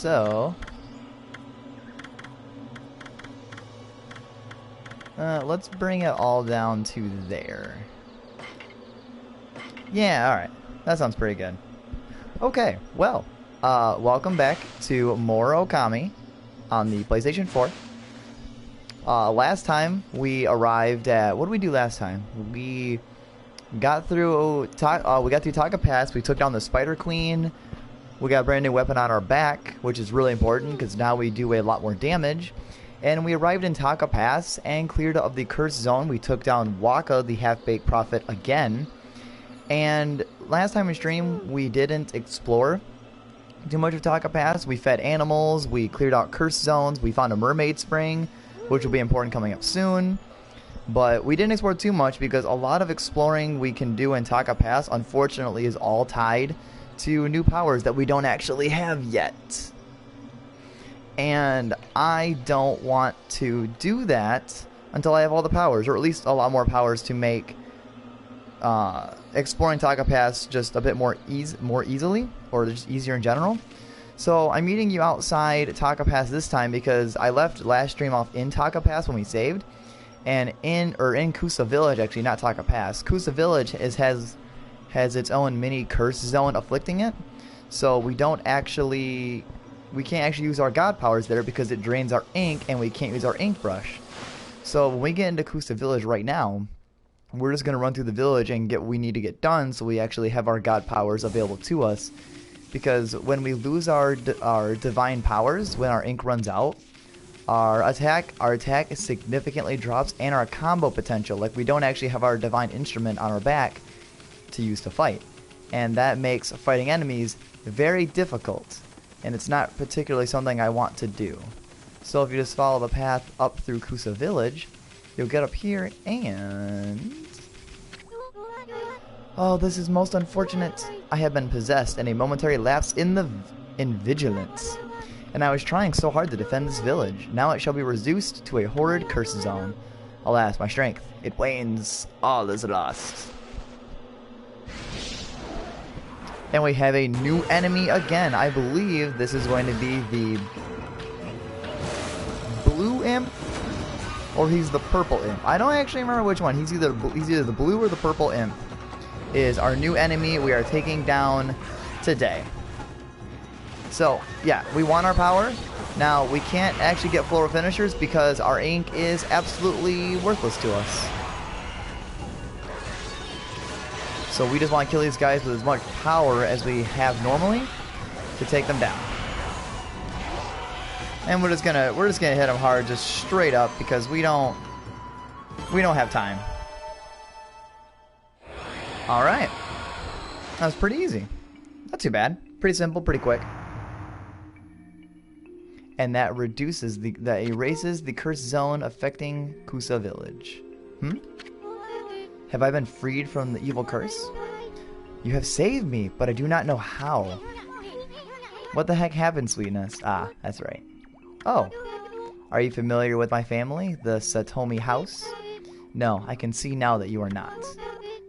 So let's bring it all down to there. Yeah, alright. That sounds pretty good. Okay, well, welcome back to more Okami on the PlayStation 4. Last time we arrived at... What did we do last time? We got through Taka Pass. We took down the Spider Queen. We got a brand new weapon on our back, which is really important because now we do a lot more damage. And we arrived in Taka Pass and cleared of the cursed zone. We took down Waka, the half-baked prophet, again. And last time in stream, we didn't explore too much of Taka Pass. We fed animals, we cleared out cursed zones, we found a mermaid spring, which will be important coming up soon. But we didn't explore too much because a lot of exploring we can do in Taka Pass, unfortunately, is all tied to new powers that we don't actually have yet. And I don't want to do that until I have all the powers, or at least a lot more powers to make exploring Taka Pass just a bit more easily, or just easier in general. So I'm meeting you outside Taka Pass this time because I left last stream off in Taka Pass when we saved, and in Kusa Village, actually, not Taka Pass. Kusa Village has its own mini curse zone afflicting it, so we can't actually use our god powers there because it drains our ink, and we can't use our ink brush. So when we get into Kusa Village right now, we're just going to run through the village and get what we need to get done so we actually have our god powers available to us. Because when we lose our divine powers, when our ink runs out, our attack significantly drops, and our combo potential, like we don't actually have our divine instrument on our back to use to fight. And that makes fighting enemies very difficult. And it's not particularly something I want to do. So if you just follow the path up through Kusa Village, you'll get up here and... Oh, this is most unfortunate. I have been possessed and a momentary lapse in vigilance. And I was trying so hard to defend this village. Now it shall be reduced to a horrid curse zone. Alas, my strength, it wanes. All is lost. And we have a new enemy again. I believe this is going to be the blue imp, or he's the purple imp. I don't actually remember which one. He's either the blue or the purple imp. Is our new enemy we are taking down today. So yeah, we want our power. Now we can't actually get floral finishers because our ink is absolutely worthless to us. So we just want to kill these guys with as much power as we have normally to take them down. And we're just gonna hit them hard, just straight up, because we don't have time. All right, that was pretty easy. Not too bad. Pretty simple, pretty quick. And that erases the cursed zone affecting Kusa Village. Have I been freed from the evil curse? You have saved me, but I do not know how. What the heck happened, sweetness? Ah, that's right. Oh, are you familiar with my family, the Satomi house? No, I can see now that you are not.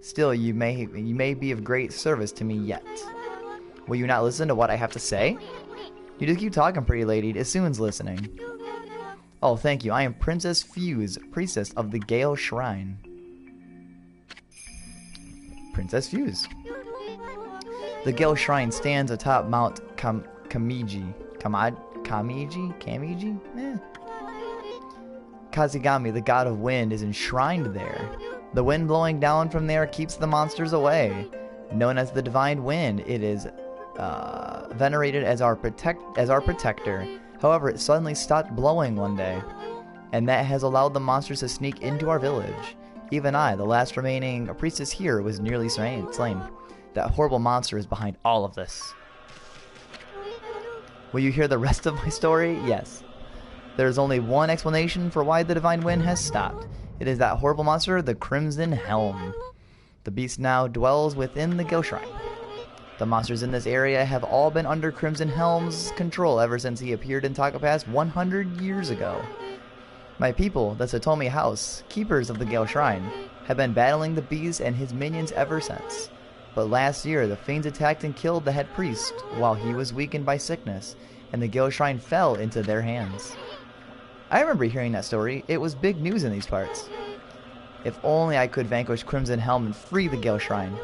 Still, you may be of great service to me yet. Will you not listen to what I have to say? You just keep talking, pretty lady. Isune's listening. Oh, thank you. I am Princess Fuse, priestess of the Gale Shrine. Princess Fuse. The Gale Shrine stands atop Mount Kamiji. Kamiji? Eh. Kazigami, the god of wind, is enshrined there. The wind blowing down from there keeps the monsters away. Known as the divine wind, it is venerated as our protector. However, it suddenly stopped blowing one day, and that has allowed the monsters to sneak into our village. Even I, the last remaining priestess here, was nearly slain. That horrible monster is behind all of this. Will you hear the rest of my story? Yes. There is only one explanation for why the divine wind has stopped. It is that horrible monster, the Crimson Helm. The beast now dwells within the Gale Shrine. The monsters in this area have all been under Crimson Helm's control ever since he appeared in Taka Pass 100 years ago. My people, the Satomi House, keepers of the Gale Shrine, have been battling the beast and his minions ever since. But last year, the fiends attacked and killed the head priest while he was weakened by sickness, and the Gale Shrine fell into their hands. I remember hearing that story. It was big news in these parts. If only I could vanquish Crimson Helm and free the Gale Shrine.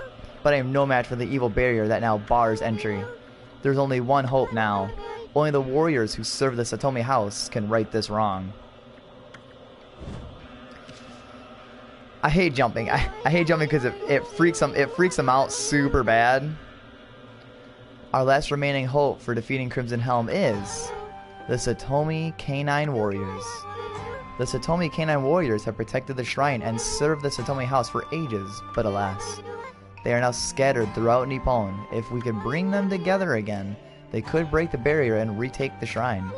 But I am no match for the evil barrier that now bars entry. There's only one hope now. Only the warriors who serve the Satomi house can right this wrong. I hate jumping. I hate jumping because it freaks them out super bad. Our last remaining hope for defeating Crimson Helm is the Satomi Canine Warriors. The Satomi Canine Warriors have protected the shrine and served the Satomi house for ages, but alas, they are now scattered throughout Nippon. If we could bring them together again, they could break the barrier and retake the shrine.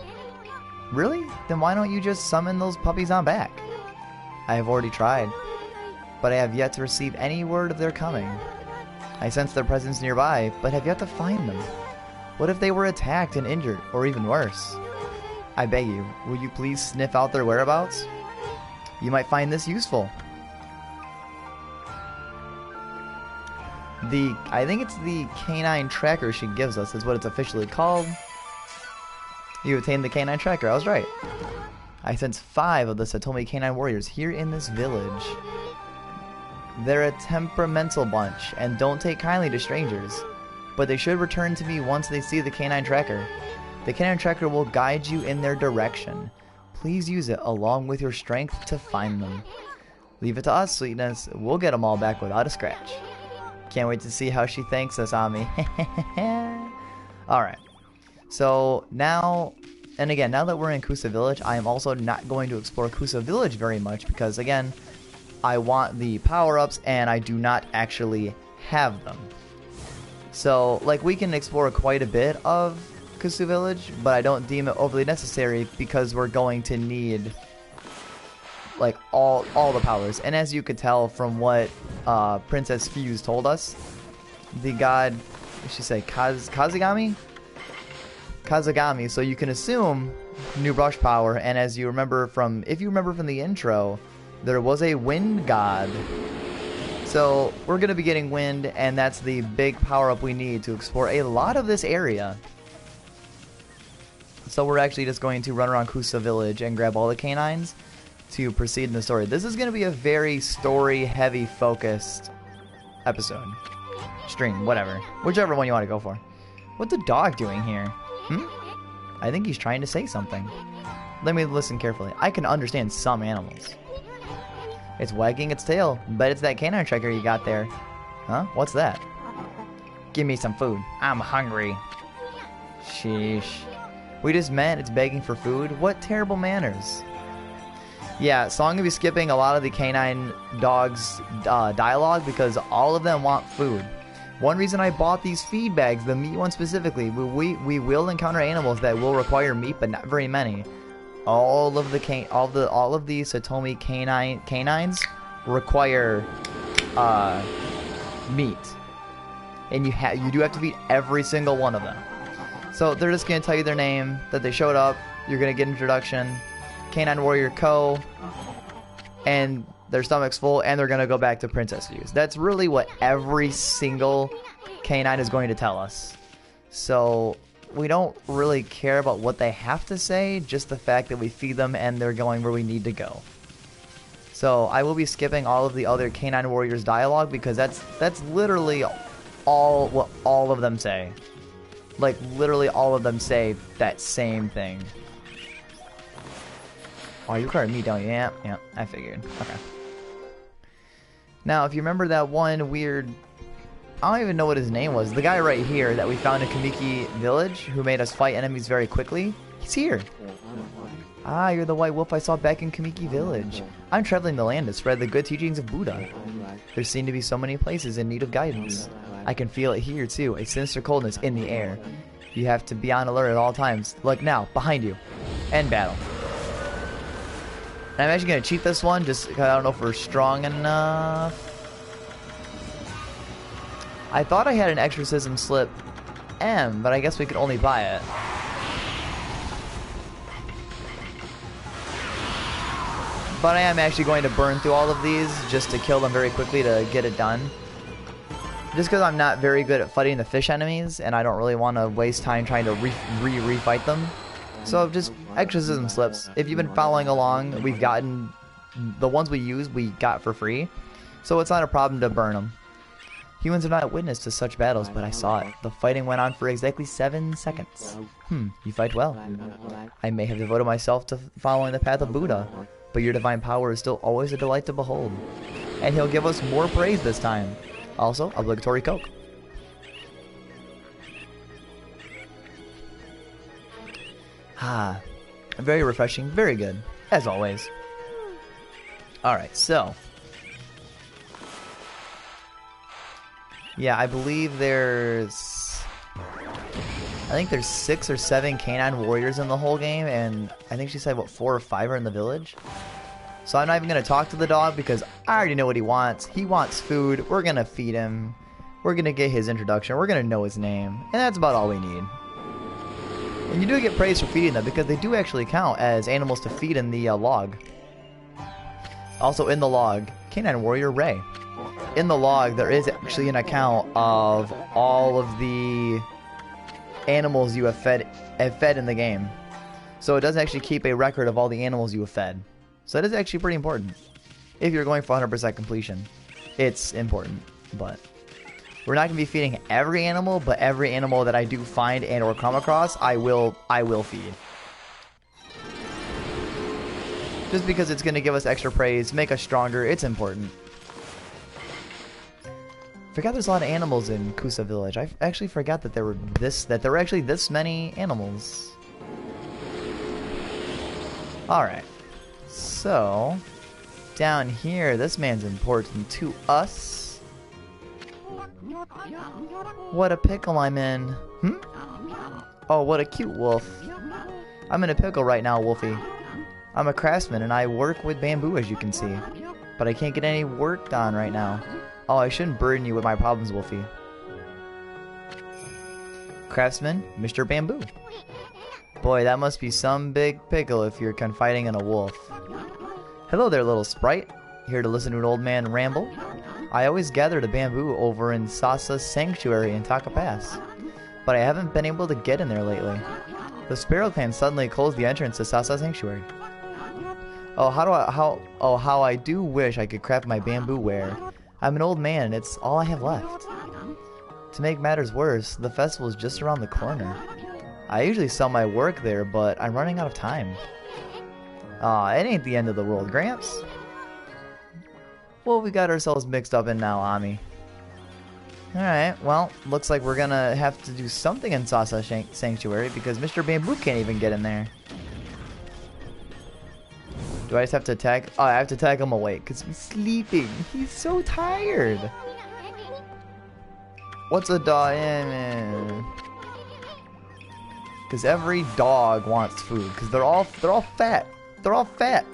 Really? Then why don't you just summon those puppies on back? I have already tried, but I have yet to receive any word of their coming. I sense their presence nearby, but have yet to find them. What if they were attacked and injured, or even worse? I beg you, will you please sniff out their whereabouts? You might find this useful. I think it's the canine tracker she gives us, is what it's officially called. You obtained the canine tracker, I was right. I sense 5 of the Satomi Canine Warriors here in this village. They're a temperamental bunch, and don't take kindly to strangers. But they should return to me once they see the canine tracker. The canine tracker will guide you in their direction. Please use it along with your strength to find them. Leave it to us, Sweetness. We'll get them all back without a scratch. Can't wait to see how she thanks us, Ami. Alright. So now, and again, now that we're in Kusa Village, I am also not going to explore Kusa Village very much because, again, I want the power-ups and I do not actually have them. So, like, we can explore quite a bit of Kusa Village, but I don't deem it overly necessary because we're going to need, like, all the powers. And as you could tell from what Princess Fuse told us, the god, what did she say, Kazagami? Kazagami, so you can assume new brush power, and as you remember from, if you remember from the intro, there was a wind god. So we're going to be getting wind, and that's the big power-up we need to explore a lot of this area. So we're actually just going to run around Kusa Village and grab all the canines to proceed in the story. This is going to be a very story-heavy focused episode. Stream, whatever. Whichever one you want to go for. What's the dog doing here? I think he's trying to say something. Let me listen carefully. I can understand some animals. It's wagging its tail. Bet it's that canine tracker you got there. Huh? What's that? Give me some food. I'm hungry. Sheesh. We just met. It's begging for food. What terrible manners. Yeah, so I'm going to be skipping a lot of the canine dogs' dialogue because all of them want food. One reason I bought these feed bags, the meat one specifically, we will encounter animals that will require meat, but not very many. All of the Satomi canines require meat, and you do have to feed every single one of them. So they're just gonna tell you their name, that they showed up. You're gonna get an introduction, Canine Warrior Co, and their stomach's full, and they're gonna go back to Princess Fuse. That's really what every single canine is going to tell us. So we don't really care about what they have to say, just the fact that we feed them and they're going where we need to go. So I will be skipping all of the other Canine Warriors dialogue because that's literally what all of them say. Like, literally all of them say that same thing. Oh, you require meat, don't you? Yeah, I figured. Okay. Now, if you remember that one weird... I don't even know what his name was. The guy right here that we found in Kamiki Village, who made us fight enemies very quickly, he's here. Ah, you're the white wolf I saw back in Kamiki Village. I'm traveling the land to spread the good teachings of Buddha. There seem to be so many places in need of guidance. I can feel it here, too, a sinister coldness in the air. You have to be on alert at all times. Look now, behind you. End battle. And I'm actually going to cheat this one, just because I don't know if we're strong enough. I thought I had an exorcism slip M, but I guess we could only buy it. But I am actually going to burn through all of these just to kill them very quickly to get it done. Just because I'm not very good at fighting the fish enemies, and I don't really want to waste time trying to re-fight them. So just exorcism slips. If you've been following along, we've gotten the ones we use, we got for free. So it's not a problem to burn them. Humans are not witness to such battles, but I saw it. The fighting went on for exactly 7 seconds. You fight well. I may have devoted myself to following the path of Buddha, but your divine power is still always a delight to behold. And he'll give us more praise this time. Also, obligatory Coke. Very refreshing, very good, as always. Alright, so. Yeah, I believe there's... I think there's 6 or 7 canine warriors in the whole game, and I think she said, what, 4 or 5 are in the village? So I'm not even going to talk to the dog because I already know what he wants. He wants food. We're going to feed him. We're going to get his introduction. We're going to know his name. And that's about all we need. And you do get praise for feeding them because they do actually count as animals to feed in the log. Also in the log, Canine Warrior Ray. In the log, there is actually an account of all of the animals you have fed in the game. So it does actually keep a record of all the animals you have fed. So that is actually pretty important. If you're going for 100% completion, it's important. But we're not going to be feeding every animal, but every animal that I do find and or come across, I will feed. Just because it's going to give us extra praise, make us stronger, it's important. Forgot there's a lot of animals in Kusa Village. I actually forgot that there were actually this many animals. Alright. So, down here, this man's important to us. What a pickle I'm in. Oh, what a cute wolf. I'm in a pickle right now, Wolfie. I'm a craftsman and I work with bamboo, as you can see. But I can't get any work done right now. Oh, I shouldn't burden you with my problems, Wolfie. Craftsman, Mr. Bamboo. Boy, that must be some big pickle if you're confiding in a wolf. Hello there, little sprite. Here to listen to an old man ramble. I always gather the bamboo over in Sasa's sanctuary in Taka Pass, but I haven't been able to get in there lately. The Sparrow Clan suddenly closed the entrance to Sasa's sanctuary. Oh, how I do wish I could craft my bamboo ware. I'm an old man and it's all I have left. To make matters worse, the festival is just around the corner. I usually sell my work there, but I'm running out of time. Aw, it ain't the end of the world, Gramps. Well, we got ourselves mixed up in now, Ami. Alright, well, looks like we're gonna have to do something in Sasa Sanctuary because Mr. Bamboo can't even get in there. Do I just have to tag? Oh, I have to tag him awake because he's sleeping. He's so tired. What's a dog in? Because every dog wants food because they're all fat. They're all fat.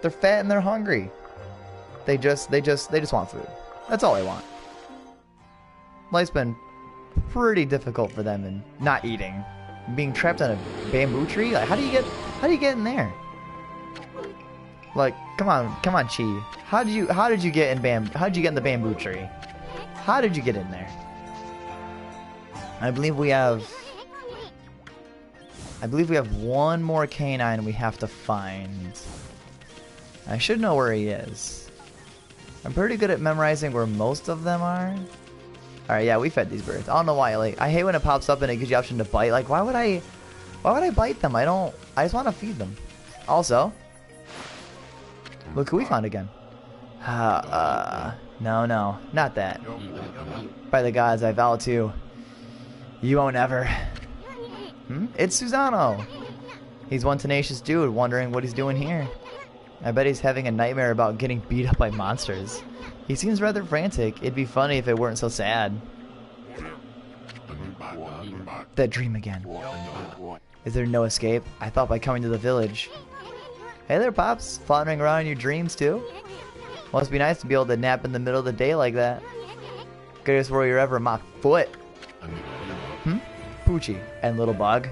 They're fat and they're hungry. They just want food. That's all they want. Life's been pretty difficult for them and not eating. Being trapped on a bamboo tree? Like how do you get in there? Like, come on, Chi. How did you get in the bamboo tree? How did you get in there? I believe we have one more canine we have to find. I should know where he is. I'm pretty good at memorizing where most of them are. Alright, yeah, we fed these birds. I don't know why. Like, I hate when it pops up and it gives you the option to bite. Like, why would I bite them? I just want to feed them. Also, look who we found again. No, not that. By the gods, I vow to. You won't ever. It's Susano. He's one tenacious dude wondering what he's doing here. I bet he's having a nightmare about getting beat up by monsters. He seems rather frantic. It'd be funny if it weren't so sad. That dream again. Is there no escape? I thought by coming to the village. Hey there, Pops. Floundering around in your dreams, too? Must be nice to be able to nap in the middle of the day like that. Greatest warrior ever, my foot. Poochie and Little Bug.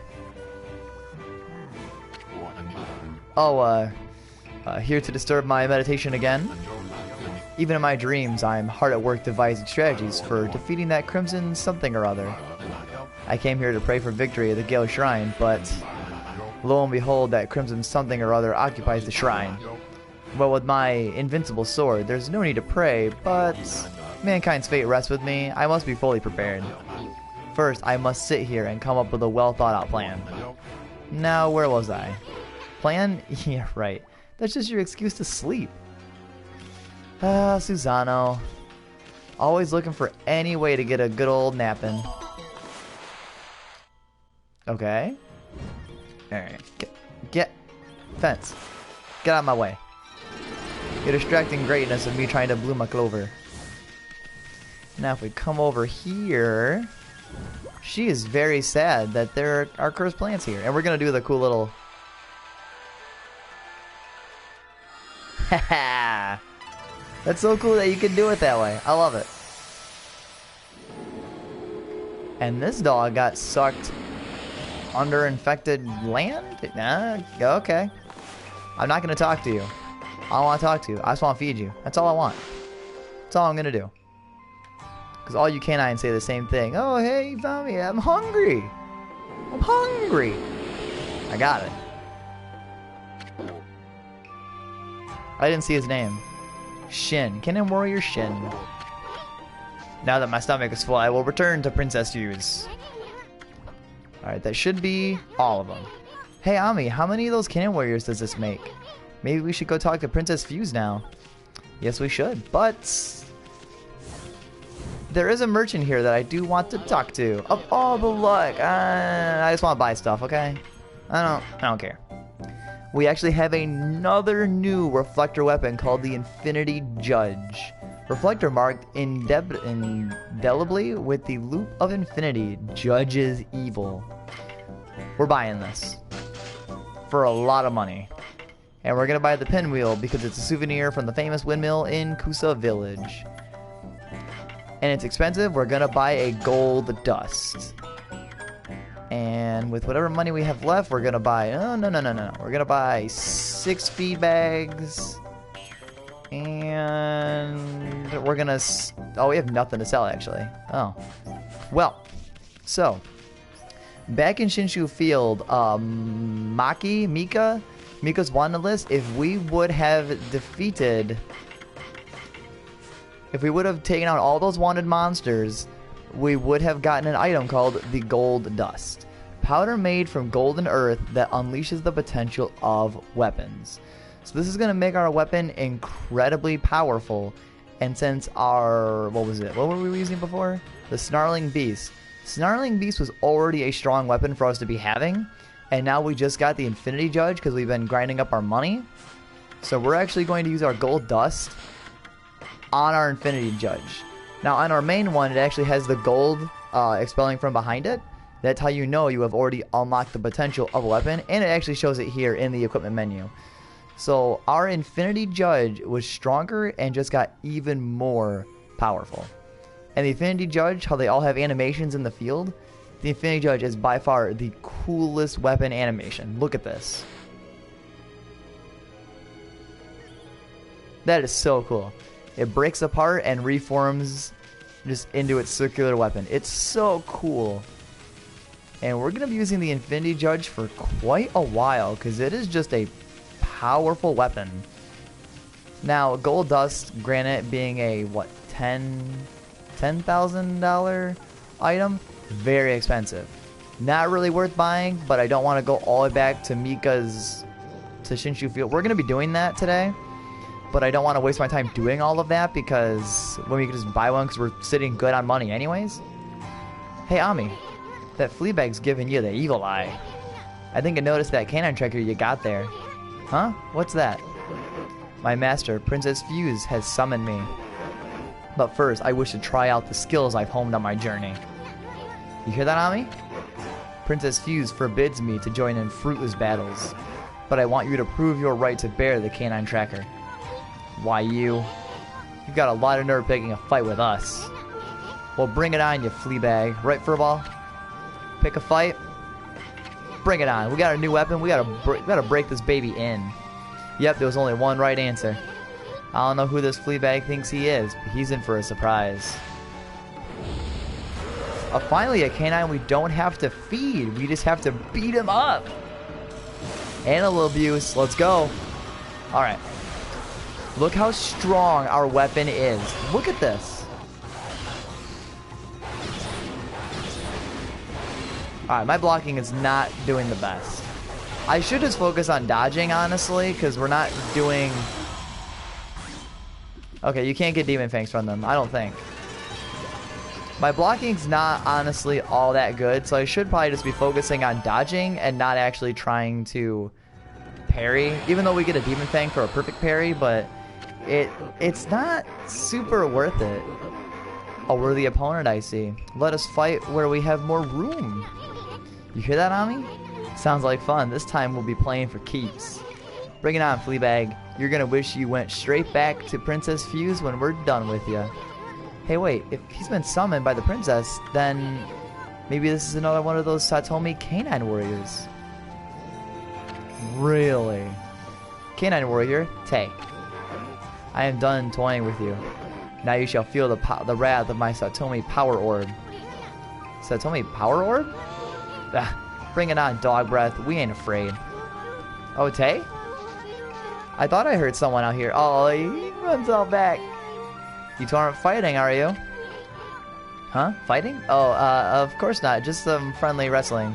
Oh, here to disturb my meditation again. Even in my dreams, I'm hard at work devising strategies for defeating that crimson something or other. I came here to pray for victory at the Gale Shrine, but lo and behold, that crimson something or other occupies the shrine. Well, with my invincible sword, there's no need to pray, but mankind's fate rests with me. I must be fully prepared. First, I must sit here and come up with a well-thought-out plan. Now, where was I? Plan? Yeah, right. That's just your excuse to sleep. Susano. Always looking for any way to get a good old napping. Okay. Alright. Get. Fence. Get out of my way. You're distracting greatness of me trying to bloom a clover. Now if we come over here... She is very sad that there are cursed plants here. And we're going to do the cool little... Haha! That's so cool that you can do it that way. I love it. And this dog got sucked under infected land? Nah, okay. I'm not going to talk to you. I don't want to talk to you. I just want to feed you. That's all I want. That's all I'm going to do. Because all you canines say the same thing. Oh, hey, you found me. I'm hungry. I'm hungry. I got it. I didn't see his name. Shin. Cannon Warrior Shin. Now that my stomach is full, I will return to Princess Fuse. Alright, that should be all of them. Hey, Ami, how many of those Cannon Warriors does this make? Maybe we should go talk to Princess Fuse now. Yes, we should, but... there is a merchant here that I do want to talk to. Of all the luck. I just want to buy stuff, okay? I don't care. We actually have another new reflector weapon called the Infinity Judge. Reflector marked indelibly with the loop of infinity judges evil. We're buying this for a lot of money. And we're going to buy the pinwheel because it's a souvenir from the famous windmill in Kusa Village. And it's expensive. We're going to buy a gold dust. And with whatever money we have left, we're going to buy... No. We're going to buy 6 feed bags. And we're going to... Oh, we have nothing to sell, actually. Oh. Well, so... back in Shinshu Field, Mika's wanted list, if we would have defeated... if we would have taken out all those wanted monsters, we would have gotten an item called the Gold Dust. Powder made from golden earth that unleashes the potential of weapons. So this is going to make our weapon incredibly powerful. And since our... what was it? What were we using before? The Snarling Beast. Snarling Beast was already a strong weapon for us to be having. And now we just got the Infinity Judge because we've been grinding up our money. So we're actually going to use our Gold Dust on our Infinity Judge. Now on our main one, it actually has the gold expelling from behind it. That's how you know you have already unlocked the potential of a weapon, and it actually shows it here in the equipment menu. So our Infinity Judge was stronger and just got even more powerful. And the Infinity Judge, how they all have animations in the field, the Infinity Judge is by far the coolest weapon animation. Look at this. That is so cool. It breaks apart and reforms just into its circular weapon. It's so cool. And we're going to be using the Infinity Judge for quite a while because it is just a powerful weapon. Now, Gold Dust, granted, being a, what, $10,000 item, very expensive. Not really worth buying, but I don't want to go all the way back to Shinshu Field. We're going to be doing that today. But I don't want to waste my time doing all of that because when we can just buy one because we're sitting good on money anyways. Hey, Ami, that Fleabag's giving you the evil eye. I think I noticed that cannon tracker you got there. Huh? What's that? My master, Princess Fuse, has summoned me. But first, I wish to try out the skills I've honed on my journey. You hear that, Ami? Princess Fuse forbids me to join in fruitless battles. But I want you to prove your right to bear the canine tracker. Why you? You've got a lot of nerve picking a fight with us. Well, bring it on, you Fleabag. Right, Furball? Pick a fight? Bring it on. We got a new weapon. We gotta break this baby in. Yep, there was only one right answer. I don't know who this Fleabag thinks he is, but he's in for a surprise. Finally, a canine we don't have to feed. We just have to beat him up. Animal abuse. Let's go. Alright. Look how strong our weapon is. Look at this. Alright, my blocking is not doing the best. I should just focus on dodging, honestly, because we're not doing... Okay, you can't get Demon Fangs from them, I don't think. My blocking's not honestly all that good, so I should probably just be focusing on dodging and not actually trying to parry. Even though we get a Demon Fang for a perfect parry, but it's not super worth it. A worthy opponent, I see. Let us fight where we have more room. You hear that, Ami? Sounds like fun. This time we'll be playing for keeps. Bring it on, Fleabag. You're gonna wish you went straight back to Princess Fuse when we're done with you. Hey, wait. If he's been summoned by the princess, then maybe this is another one of those Satomi Canine Warriors. Really? Canine Warrior, Tay. I am done toying with you. Now you shall feel the wrath of my Satomi Power Orb. Satomi Power Orb? Ah, bring it on, dog breath. We ain't afraid. Oh, Tay? I thought I heard someone out here. Oh, he runs all back. You two aren't fighting, are you? Huh? Fighting? Oh, of course not. Just some friendly wrestling.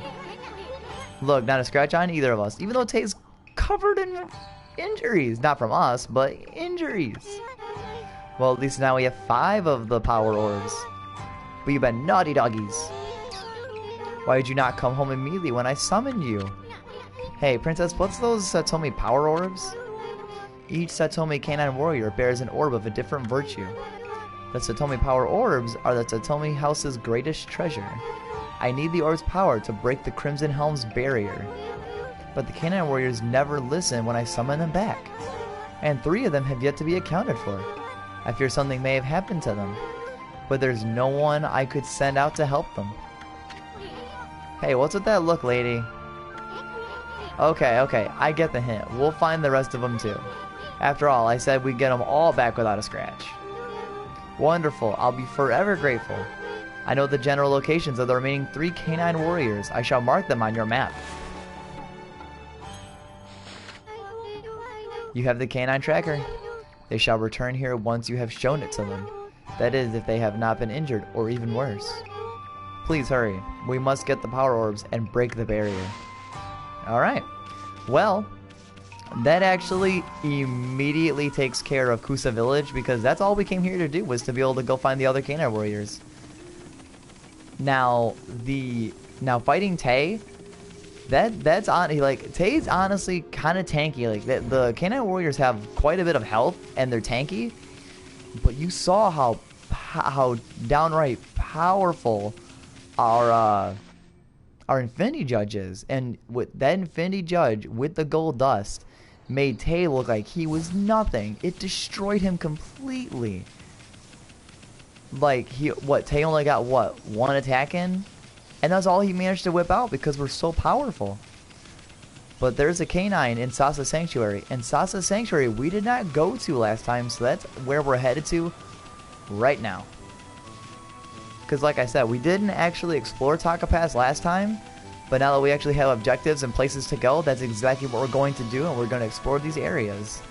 Look, not a scratch on either of us. Even though Tay's covered in injuries. Not from us, but injuries. Well, at least now we have 5 of the power orbs. But you've been naughty doggies. Why did you not come home immediately when I summoned you? Hey, Princess, what's those Satomi power orbs? Each Satomi Canine Warrior bears an orb of a different virtue. The Satomi Power Orbs are the Satomi House's greatest treasure. I need the orb's power to break the Crimson Helm's barrier. But the Canine Warriors never listen when I summon them back. And 3 of them have yet to be accounted for. I fear something may have happened to them. But there's no one I could send out to help them. Hey, what's with that look, lady? Okay, I get the hint. We'll find the rest of them too. After all, I said we'd get them all back without a scratch. Wonderful. I'll be forever grateful. I know the general locations of the remaining 3 canine warriors. I shall mark them on your map. You have the canine tracker. They shall return here once you have shown it to them. That is, if they have not been injured, or even worse. Please hurry. We must get the power orbs and break the barrier. Alright. Well, that actually immediately takes care of Kusa Village, because that's all we came here to do, was to be able to go find the other canine warriors. Now fighting Tay, that's on, like, Tay's honestly kind of tanky. Like, the canine warriors have quite a bit of health and they're tanky, but you saw how downright powerful our Infinity Judge is, and with that Infinity Judge with the gold dust made Tay look like he was nothing. It destroyed him completely. Like, Tay only got, what, 1 attack in? And that's all he managed to whip out because we're so powerful. But there's a canine in Sasa Sanctuary. And Sasa Sanctuary we did not go to last time, so that's where we're headed to right now. Because like I said, we didn't actually explore Taka Pass last time. But now that we actually have objectives and places to go, that's exactly what we're going to do, and we're going to explore these areas.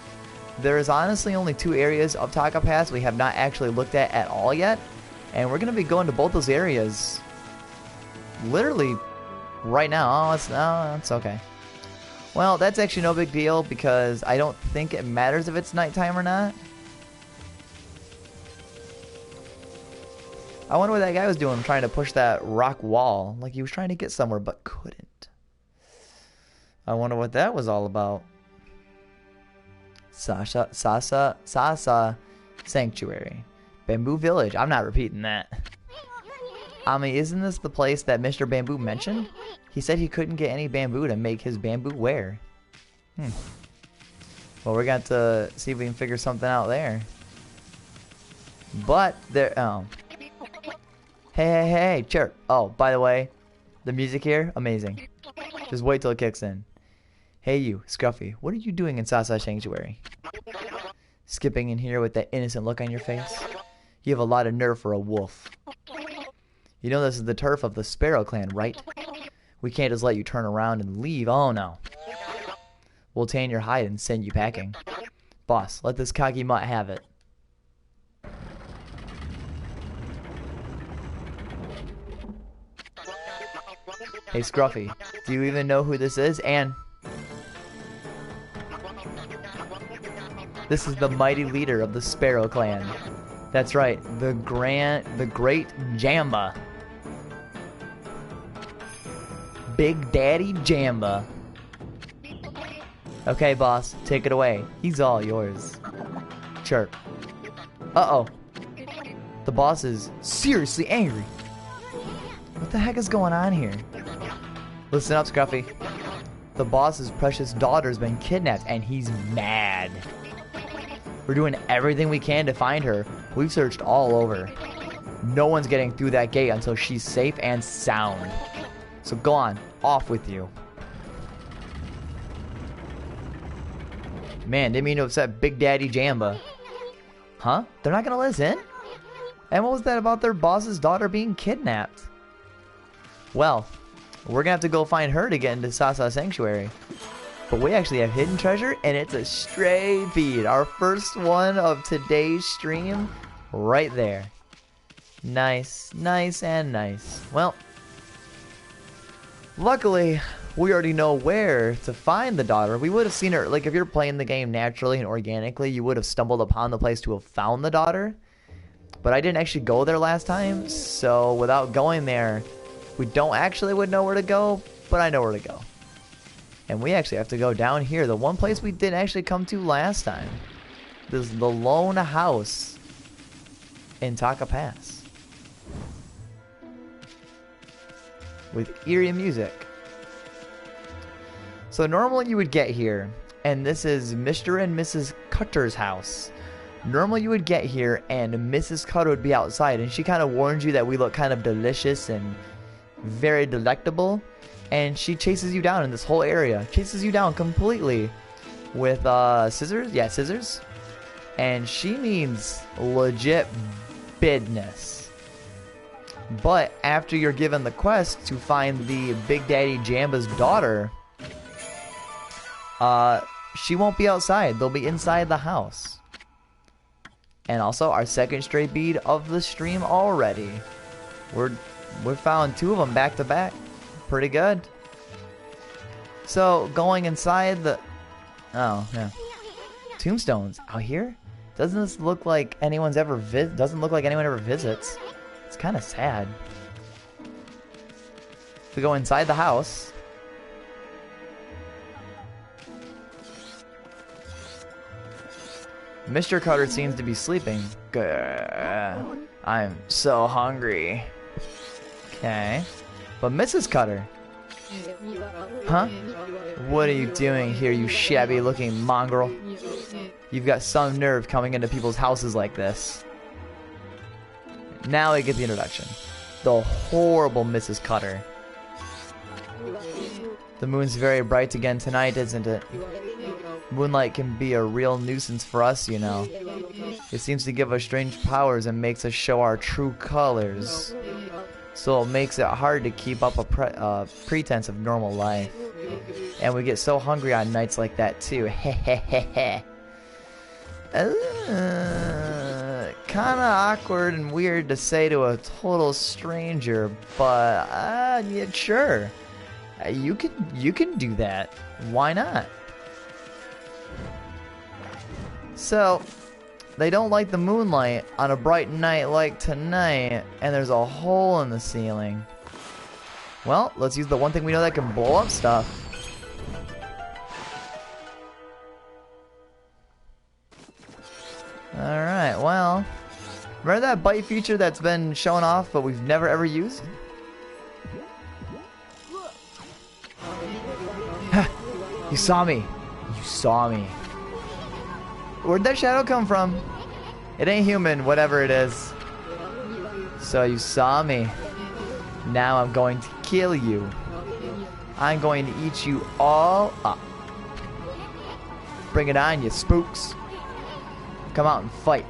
There is honestly only 2 areas of Taka Pass we have not actually looked at all yet. And we're going to be going to both those areas literally right now. Oh, it's okay. Well, that's actually no big deal because I don't think it matters if it's nighttime or not. I wonder what that guy was doing, trying to push that rock wall. Like he was trying to get somewhere, but couldn't. I wonder what that was all about. Sasa Sanctuary. Bamboo Village. I'm not repeating that. Ami, isn't this the place that Mr. Bamboo mentioned? He said he couldn't get any bamboo to make his bamboo wear. Well, we're going to see if we can figure something out there. But there... Oh. Hey, chirp. Oh, by the way, the music here, amazing. Just wait till it kicks in. Hey you, Scruffy, what are you doing in Sasa Sanctuary? skipping in here with that innocent look on your face. You have a lot of nerve for a wolf. You know this is the turf of the Sparrow clan, right? We can't just let you turn around and leave. Oh no. We'll tan your hide and send you packing. Boss, let this cocky mutt have it. Hey Scruffy, do you even know who this is? And this is the mighty leader of the Sparrow clan. That's right, the great Jamba. Big Daddy Jamba. Okay, boss, take it away. He's all yours. Chirp. Uh-oh. The boss is seriously angry. What the heck is going on here? Listen up, Scruffy. The boss's precious daughter's been kidnapped, and he's mad. We're doing everything we can to find her. We've searched all over. No one's getting through that gate until she's safe and sound. So go on, off with you. Man, didn't mean to upset Big Daddy Jamba. Huh? They're not gonna let us in? And what was that about their boss's daughter being kidnapped? Well, we're gonna have to go find her to get into Sasa Sanctuary. But we actually have hidden treasure, and it's a stray bead. Our first one of today's stream, right there. Nice, nice, and nice. Well, luckily, we already know where to find the daughter. We would have seen her, like if you're playing the game naturally and organically, you would have stumbled upon the place to have found the daughter. But I didn't actually go there last time, so without going there, we don't actually would know where to go, but I know where to go. And we actually have to go down here, the one place we didn't actually come to last time. This is the lone house in Taka Pass. With eerie music. So normally you would get here, and this is Mr. and Mrs. Cutter's house. Normally you would get here, and Mrs. Cutter would be outside, and she kind of warns you that we look kind of delicious and very delectable. And she chases you down in this whole area. Chases you down completely with scissors. Yeah, scissors. And she means legit business. But after you're given the quest to find the Big Daddy Jamba's daughter, she won't be outside. They'll be inside the house. And also our second stray bead of the stream already. We found two of them back to back. Pretty good. So going inside the tombstones out here, doesn't this look like anyone's ever doesn't look like anyone ever visits. It's kind of sad. We go inside the house. Mr. Cutter seems to be sleeping. Grr. I'm so hungry. Okay. But Mrs. Cutter. Huh? What are you doing here, you shabby looking mongrel? You've got some nerve coming into people's houses like this. Now we get the introduction. The horrible Mrs. Cutter. The moon's very bright again tonight, isn't it? Moonlight can be a real nuisance for us, you know. It seems to give us strange powers and makes us show our true colors. So it makes it hard to keep up a pretense of normal life. And we get so hungry on nights like that too. Hehehehe. Kinda awkward and weird to say to a total stranger, but yeah, sure. You can do that. Why not? So, they don't like the moonlight on a bright night like tonight, and there's a hole in the ceiling. Well, let's use the one thing we know that can blow up stuff. Alright, well, remember that bite feature that's been shown off but we've never ever used? You saw me. You saw me. Where'd that shadow come from? It ain't human, whatever it is. So you saw me. Now I'm going to kill you. I'm going to eat you all up. Bring it on, you spooks. Come out and fight.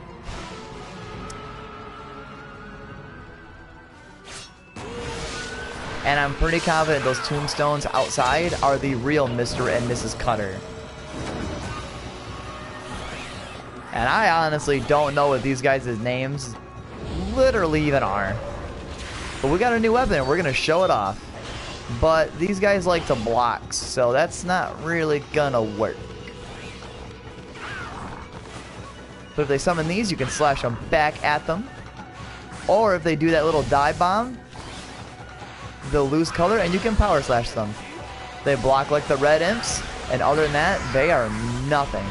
And I'm pretty confident those tombstones outside are the real Mr. and Mrs. Cutter. And I honestly don't know what these guys' names literally even are. But we got a new weapon and we're going to show it off. But these guys like to block, so that's not really gonna work. But if they summon these, you can slash them back at them. Or if they do that little dive bomb, they'll lose color and you can power slash them. They block like the red imps, and other than that, they are nothing.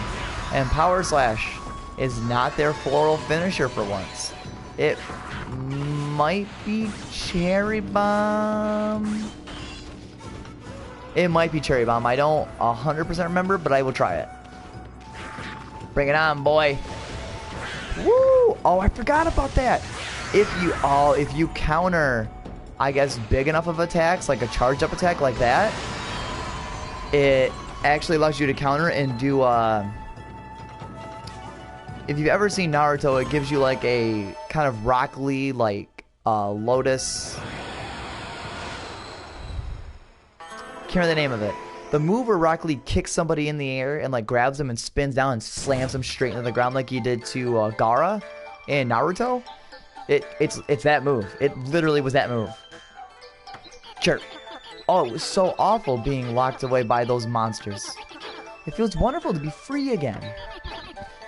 And power slash is not their floral finisher for once. It might be cherry bomb. It might be cherry bomb. I don't 100% remember, but I will try it. Bring it on, boy. Woo! Oh, I forgot about that. If you counter, I guess, big enough of attacks, like a charged up attack like that, it actually allows you to counter and do, if you've ever seen Naruto, it gives you like a kind of Rock Lee, like, Lotus. Can't remember the name of it. The move where Rock Lee kicks somebody in the air and like grabs them and spins down and slams them straight into the ground like he did to Gaara in Naruto. It's that move. It literally was that move. Jerk. Oh, it was so awful being locked away by those monsters. It feels wonderful to be free again.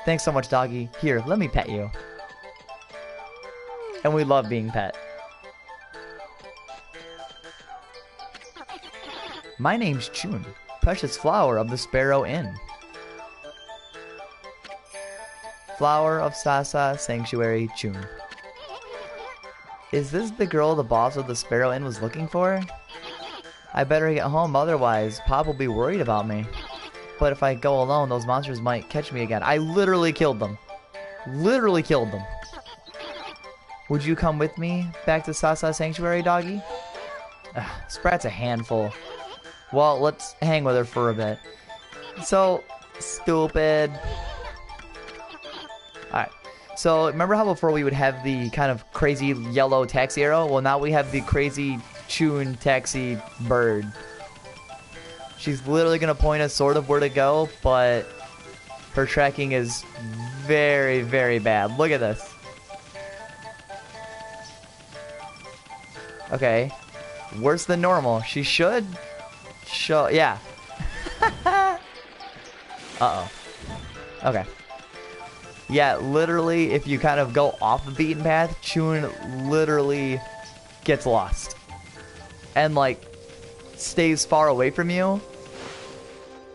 Thanks so much, doggy. Here, let me pet you. And we love being pet. My name's Chun, precious flower of the Sparrow Inn. Flower of Sasa Sanctuary, Chun. Is this the girl the boss of the Sparrow Inn was looking for? I better get home, otherwise Pop will be worried about me. But if I go alone, those monsters might catch me again. I literally killed them. Literally killed them. Would you come with me back to Sasa Sanctuary, doggy? Sprat's a handful. Well, let's hang with her for a bit. So, stupid. Alright. So, remember how before we would have the kind of crazy yellow taxi arrow? Well, now we have the crazy Chun taxi bird. She's literally going to point us sort of where to go, but her tracking is very, very bad. Look at this. Okay. Worse than normal. She should... yeah. Uh-oh. Okay. Yeah, literally, if you kind of go off the beaten path, Chun literally gets lost. And, like, stays far away from you.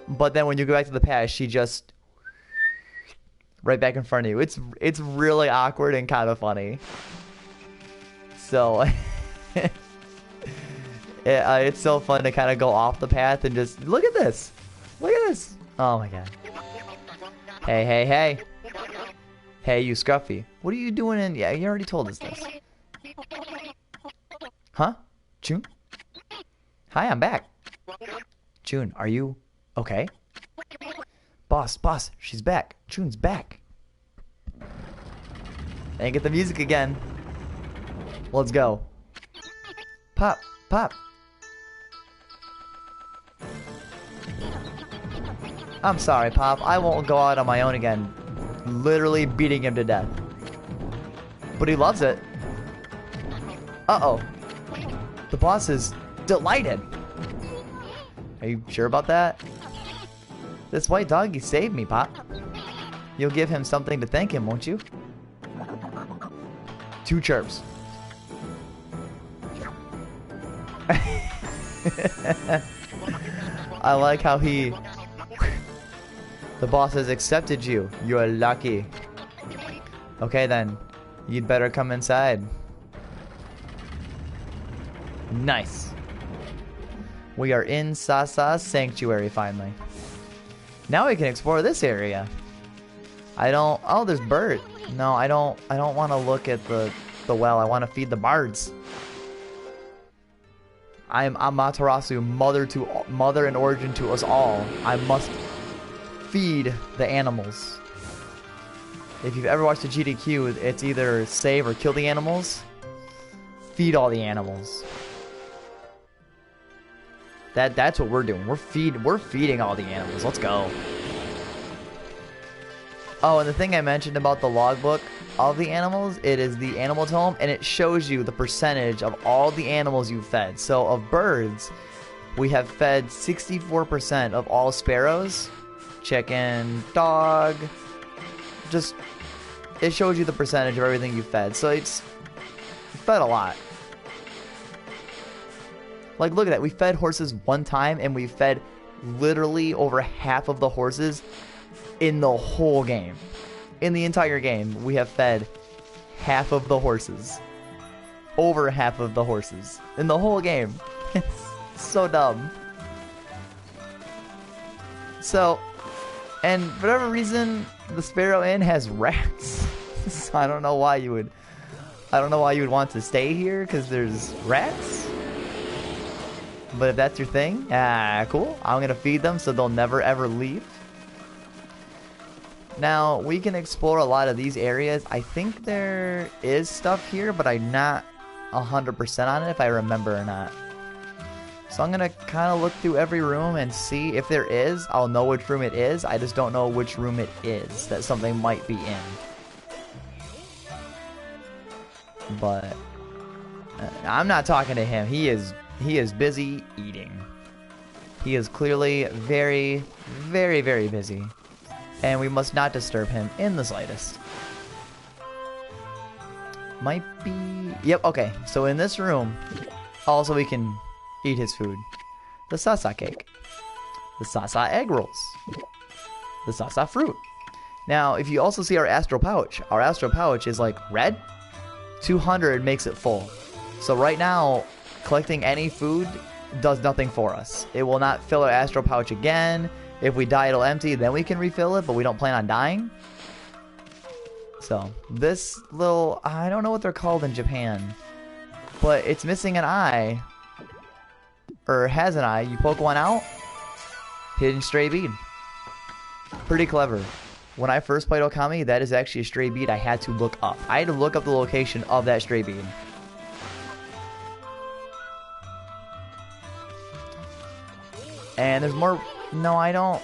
But then when you go back to the path, she just... right back in front of you. It's really awkward and kind of funny. So... it's so fun to kind of go off the path and just look at this. Look at this. Oh my god. Hey, hey, hey. Hey, you Scruffy. What are you doing in... Yeah, you already told us this. Huh? Chun? Hi, I'm back. Chun, are you okay? Boss, she's back. Chun's back. And get the music again. Let's go. Pop. I'm sorry, Pop. I won't go out on my own again. Literally beating him to death. But he loves it. Uh-oh. The boss is delighted. Are you sure about that? This white doggy saved me, Pop. You'll give him something to thank him, won't you? 2 chirps. I like how he... The boss has accepted you. You're lucky. Okay then. You'd better come inside. Nice. We are in Sasa Sanctuary finally. Now we can explore this area. Oh, there's Bert. No, I don't want to look at the well. I want to feed the bards. I'm Amaterasu, mother and origin to us all. I must feed the animals. If you've ever watched a GDQ, it's either save or kill the animals. Feed all the animals. That's what we're doing. We're feeding all the animals. Let's go. Oh, and the thing I mentioned about the logbook of the animals, it is the animal tome, and it shows you the percentage of all the animals you've fed. So of birds, we have fed 64% of all sparrows, chicken, dog. Just, it shows you the percentage of everything you fed. So it's fed a lot. Like, look at that. We fed horses one time, and we fed literally over half of the horses in the whole game. In the entire game, we have fed half of the horses. Over half of the horses. In the whole game. It's so dumb. So, and for whatever reason, the Sparrow Inn has rats. So I don't know why you would want to stay here, because there's rats. But if that's your thing, cool. I'm gonna feed them so they'll never ever leave. Now, we can explore a lot of these areas. I think there is stuff here, but I'm not 100% on it if I remember or not. So I'm gonna kind of look through every room and see if there is. I'll know which room it is. I just don't know which room it is that something might be in. But I'm not talking to him. He is busy eating. He is clearly very, very, very busy. And we must not disturb him in the slightest. Might be... Yep, okay. So in this room, also we can eat his food. The Sasa cake. The Sasa egg rolls. The Sasa fruit. Now, if you also see our astral pouch is like red. 200 makes it full. So right now, collecting any food does nothing for us. It will not fill our astral pouch again. If we die, it'll empty, then we can refill it, but we don't plan on dying. So, this little... I don't know what they're called in Japan, but it's missing an eye. Or has an eye. You poke one out, hidden stray bead. Pretty clever. When I first played Okami, that is actually a stray bead I had to look up. I had to look up the location of that stray bead. And there's more... No, I don't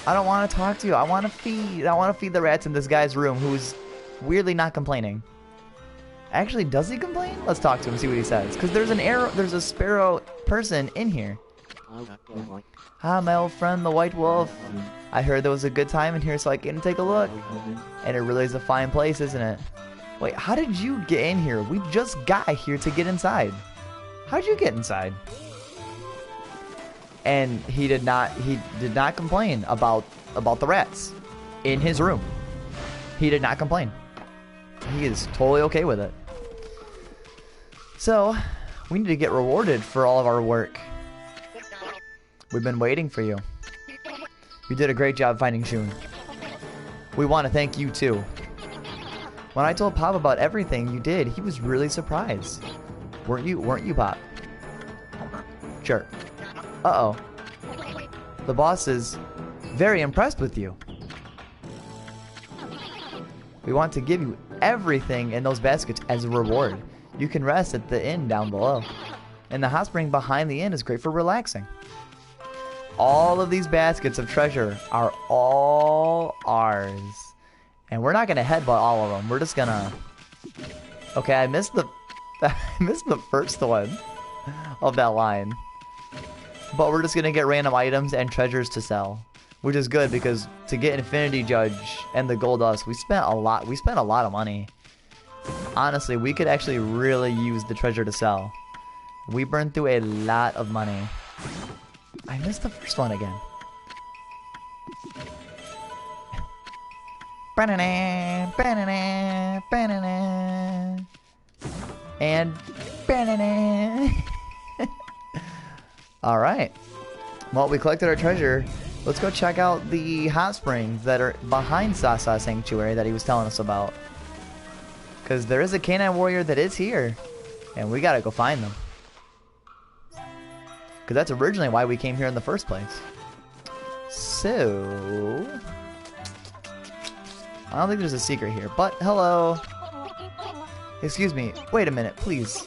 want to talk to you. I want to feed the rats in this guy's room who's weirdly not complaining. Actually, does he complain? Let's talk to him, see what he says. Because there's a sparrow person in here. Hi, my old friend, the white wolf. I heard there was a good time in here, so I came to take a look. And it really is a fine place, isn't it? Wait, how did you get in here? We just got here to get inside. How'd you get inside? And he did not complain about the rats in his room. He did not complain. He is totally okay with it. So, we need to get rewarded for all of our work. We've been waiting for you. You did a great job finding Shun. We want to thank you too. When I told Pop about everything you did, he was really surprised. Weren't you, Pop? Sure. Uh-oh. The boss is very impressed with you. We want to give you everything in those baskets as a reward. You can rest at the inn down below. And the hot spring behind the inn is great for relaxing. All of these baskets of treasure are all ours. And we're not going to headbutt all of them. We're just going to... Okay, I missed the first one of that line. But we're just going to get random items and treasures to sell. Which is good because to get Infinity Judge and the Gold Dust, we spent a lot of money. Honestly, we could actually really use the treasure to sell. We burned through a lot of money. I missed the first one again. And alright. Well, we collected our treasure. Let's go check out the hot springs that are behind Sasa Sanctuary that he was telling us about. Because there is a canine warrior that is here. And we gotta go find them. Because that's originally why we came here in the first place. So... I don't think there's a secret here, but hello. Excuse me, wait a minute, please.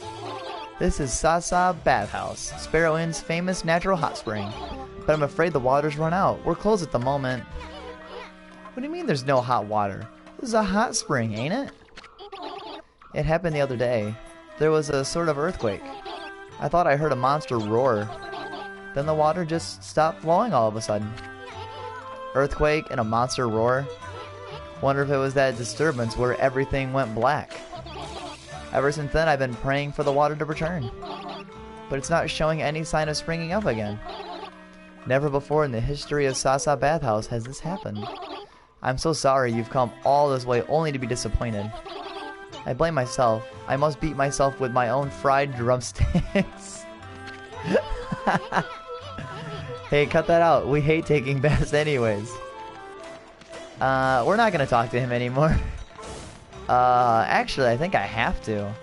This is Sasa Bathhouse, Sparrow Inn's famous natural hot spring. But I'm afraid the water's run out. We're closed at the moment. What do you mean there's no hot water? This is a hot spring, ain't it? It happened the other day. There was a sort of earthquake. I thought I heard a monster roar. Then the water just stopped flowing all of a sudden. Earthquake and a monster roar? Wonder if it was that disturbance where everything went black. Ever since then, I've been praying for the water to return. But it's not showing any sign of springing up again. Never before in the history of Sasa Bathhouse has this happened. I'm so sorry you've come all this way only to be disappointed. I blame myself. I must beat myself with my own fried drumsticks. Hey, cut that out. We hate taking baths anyways. We're not gonna talk to him anymore. Actually, I think I have to.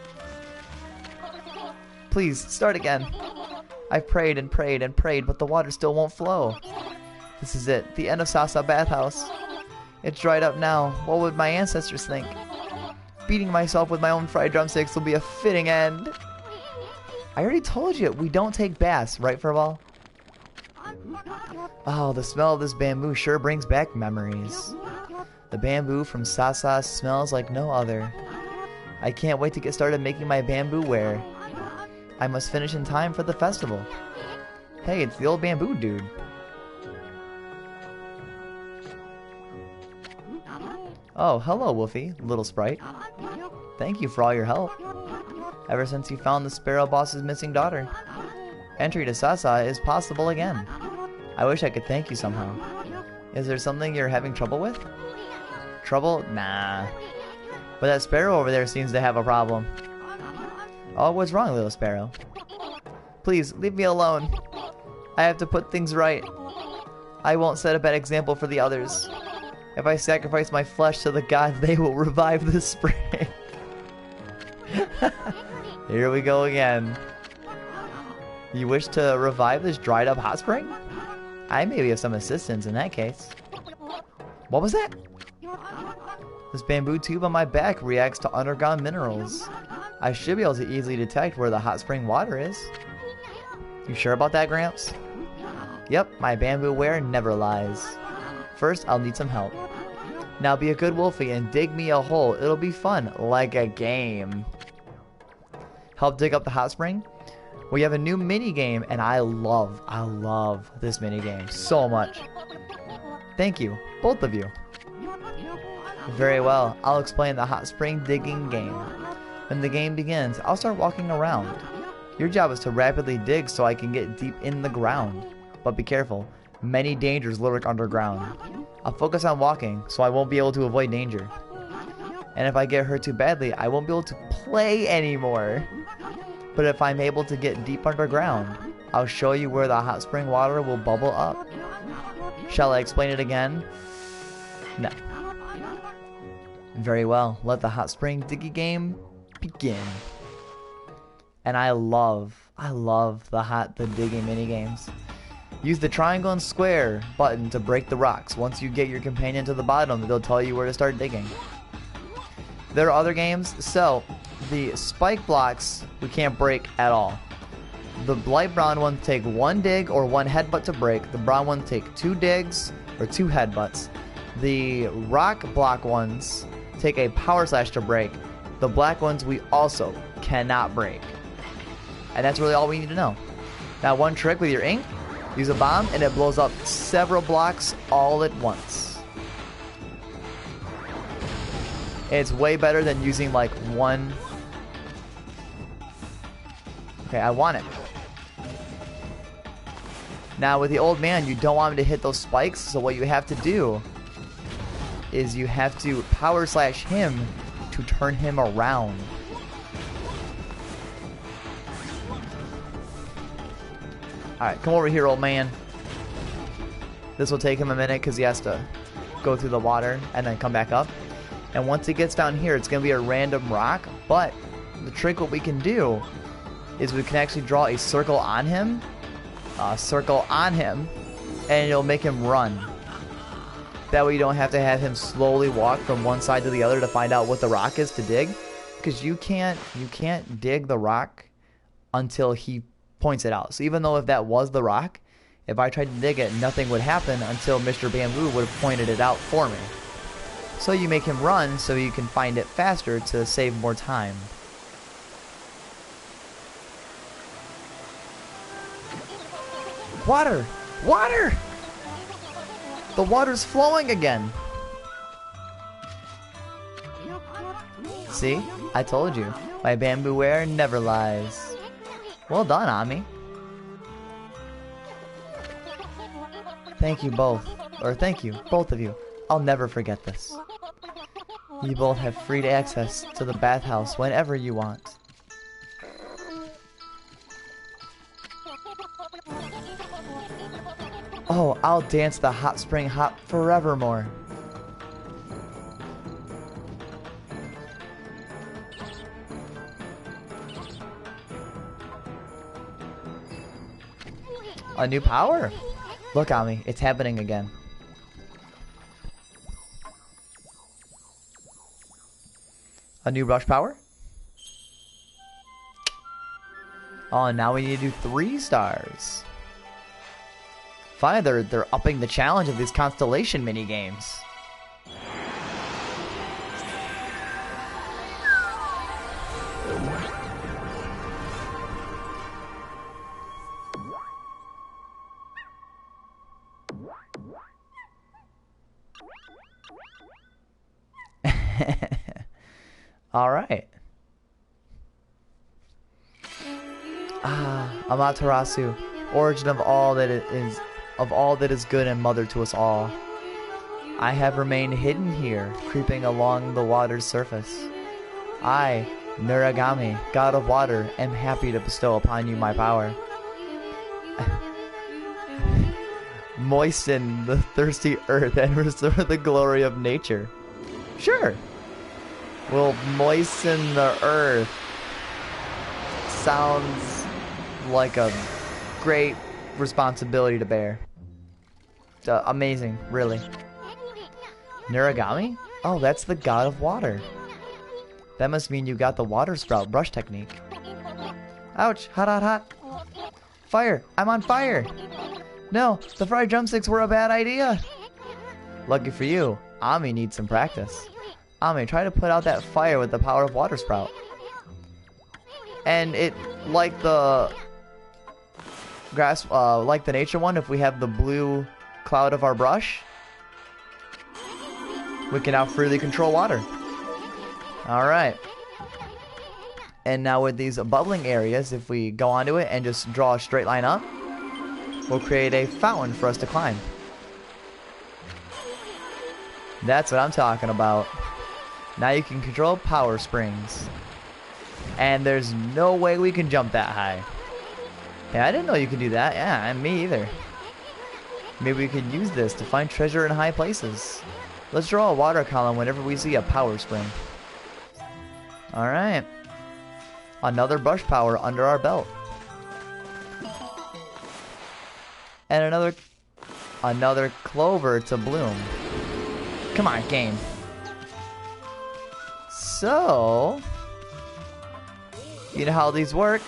Please, start again. I've prayed and prayed and prayed, but the water still won't flow. This is it, the end of Sasa Bathhouse. It's dried up now. What would my ancestors think? Beating myself with my own fried drumsticks will be a fitting end. I already told you, we don't take baths, right, Furball? Oh, the smell of this bamboo sure brings back memories. The bamboo from Sasa smells like no other. I can't wait to get started making my bamboo ware. I must finish in time for the festival. Hey, it's the old bamboo dude. Oh, hello, Wolfie, little sprite. Thank you for all your help. Ever since you found the Sparrow Boss's missing daughter. Entry to Sasa is possible again. I wish I could thank you somehow. Is there something you're having trouble with? Trouble? Nah. But that sparrow over there seems to have a problem. Oh, what's wrong, little sparrow? Please, leave me alone. I have to put things right. I won't set a bad example for the others. If I sacrifice my flesh to the gods, they will revive the spring. Here we go again. You wish to revive this dried up hot spring? I may be of some assistance in that case. What was that? This bamboo tube on my back reacts to underground minerals. I should be able to easily detect where the hot spring water is. You sure about that, Gramps? Yep, my bamboo ware never lies. First, I'll need some help. Now be a good Wolfie and dig me a hole. It'll be fun, like a game. Help dig up the hot spring? We have a new mini game, and I love this mini game so much. Thank you, both of you. Very well, I'll explain the hot spring digging game. When the game begins, I'll start walking around. Your job is to rapidly dig so I can get deep in the ground. But be careful, many dangers lurk underground. I'll focus on walking, so I won't be able to avoid danger. And if I get hurt too badly, I won't be able to play anymore. But if I'm able to get deep underground, I'll show you where the hot spring water will bubble up. Shall I explain it again? No. Very well, let the hot spring diggy game begin. And I love the digging mini games. Use the triangle and square button to break the rocks. Once you get your companion to the bottom, they'll tell you where to start digging. There are other games, so the spike blocks we can't break at all. The light brown ones take one dig or one headbutt to break. The brown ones take 2 digs or 2 headbutts. The rock block ones take a power slash to break. The black ones we also cannot break. And that's really all we need to know. Now, one trick with your ink, use a bomb and it blows up several blocks all at once. It's way better than using like one. Okay, I want it. Now with the old man, you don't want him to hit those spikes, so what you have to do is you have to power slash him to turn him around. Alright, come over here, old man. This will take him a minute because he has to go through the water and then come back up. And once he gets down here, it's going to be a random rock. But the trick what we can do is we can actually draw a circle on him. And it'll make him run. That way you don't have to have him slowly walk from one side to the other to find out what the rock is to dig. Because you can't dig the rock until he points it out. So even though if that was the rock, if I tried to dig it, nothing would happen until Mr. Bamboo would have pointed it out for me. So you make him run so you can find it faster to save more time. Water! Water! The water's flowing again! See? I told you. My bamboo ware never lies. Well done, Ami. Thank you both. Or thank you, both of you. I'll never forget this. You both have free access to the bathhouse whenever you want. Oh, I'll dance the hot spring hop forevermore. A new power? Look, Ami, it's happening again. A new brush power? Oh, now we need to do 3 stars. Fine, they're upping the challenge of these constellation mini games. All right. Amaterasu, origin of all that is good and mother to us all. I have remained hidden here, creeping along the water's surface. I, Nuragami, god of water, am happy to bestow upon you my power. Moisten the thirsty earth and restore the glory of nature. Sure. We'll moisten the earth. Sounds like a great responsibility to bear. Amazing, really. Nuragami? Oh, that's the god of water. That must mean you got the water sprout brush technique. Ouch, hot, hot, hot. Fire, I'm on fire. No, the fried drumsticks were a bad idea. Lucky for you, Ami needs some practice. Ami, try to put out that fire with the power of water sprout. And it, like the grass, like the nature one, if we have the blue cloud of our brush, we can now freely control water. Alright. And now with these bubbling areas, if we go onto it and just draw a straight line up, we'll create a fountain for us to climb. That's what I'm talking about. Now you can control power springs. And there's no way we can jump that high. Yeah, I didn't know you could do that. Yeah, and me either. Maybe we could use this to find treasure in high places. Let's draw a water column whenever we see a power spring. Alright. Another brush power under our belt. And another clover to bloom. Come on, game. So, you know how these work?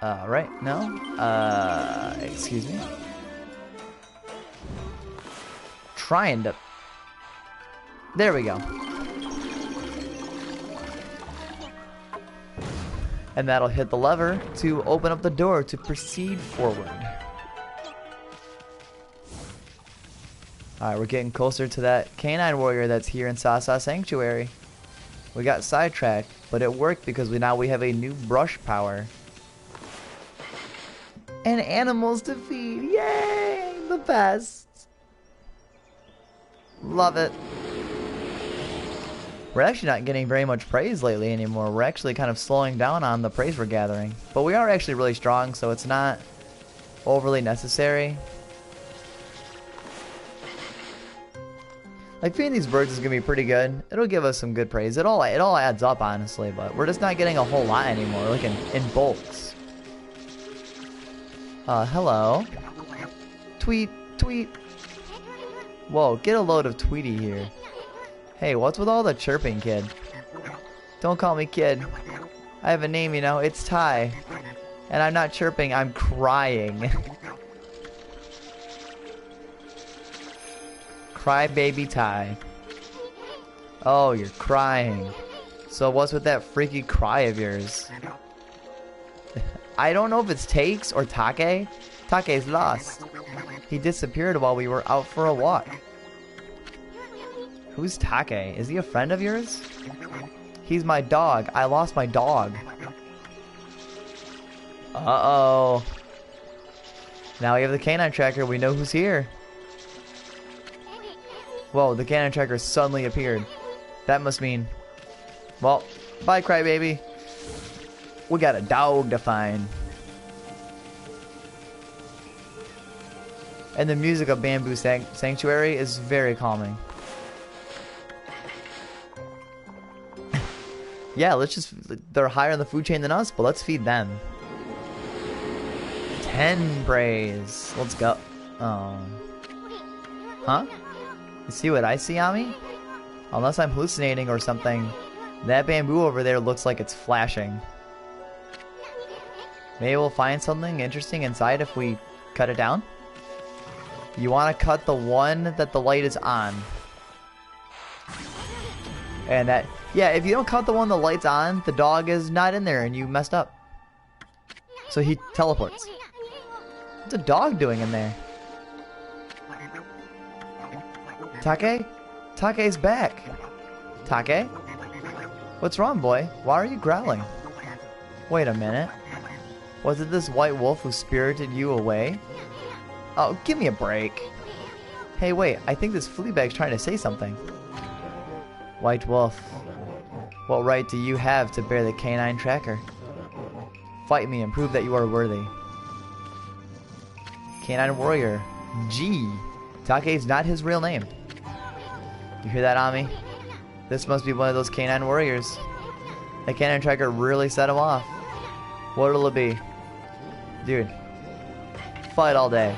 Right? No? Excuse me? Trying to... There we go. And that'll hit the lever to open up the door to proceed forward. Alright, we're getting closer to that canine warrior that's here in Sasa Sanctuary. We got sidetracked, but it worked because now we have a new brush power. And animals to feed. Yay! The best. Love it. We're actually not getting very much praise lately anymore. We're actually kind of slowing down on the praise we're gathering. But we are actually really strong, so it's not overly necessary. Like, feeding these birds is going to be pretty good. It'll give us some good praise. It all adds up, honestly, but we're just not getting a whole lot anymore, like in bulks. Hello. Tweet tweet. Whoa, get a load of Tweety here. Hey, what's with all the chirping, kid? Don't call me kid. I have a name, you know. It's Ty. And I'm not chirping, I'm crying. Cry baby Ty. Oh, you're crying. So what's with that freaky cry of yours? I don't know if it's Takes or Take. Take's lost. He disappeared while we were out for a walk. Who's Take? Is he a friend of yours? He's my dog. I lost my dog. Uh-oh. Now we have the canine tracker. We know who's here. Whoa, the canine tracker suddenly appeared. That must mean... Well, bye, crybaby. We got a dog to find. And the music of Bamboo Sanctuary is very calming. Yeah, let's just... They're higher on the food chain than us, but let's feed them. 10 praise. Let's go. Oh. Huh? You see what I see, Ami? Unless I'm hallucinating or something, that bamboo over there looks like it's flashing. Maybe we'll find something interesting inside if we cut it down? You want to cut the one that the light is on. And that... Yeah, if you don't cut the one the light's on, the dog is not in there and you messed up. So he teleports. What's a dog doing in there? Take? Take's back. Take? What's wrong, boy? Why are you growling? Wait a minute. Was it this white wolf who spirited you away? Oh, give me a break. Hey, wait. I think this Fleabag's trying to say something. White wolf. What right do you have to bear the canine tracker? Fight me and prove that you are worthy. Canine warrior. G. Take's not his real name. You hear that, Ami? This must be one of those canine warriors. The canine tracker really set him off. What'll it be? Dude. Fight all day.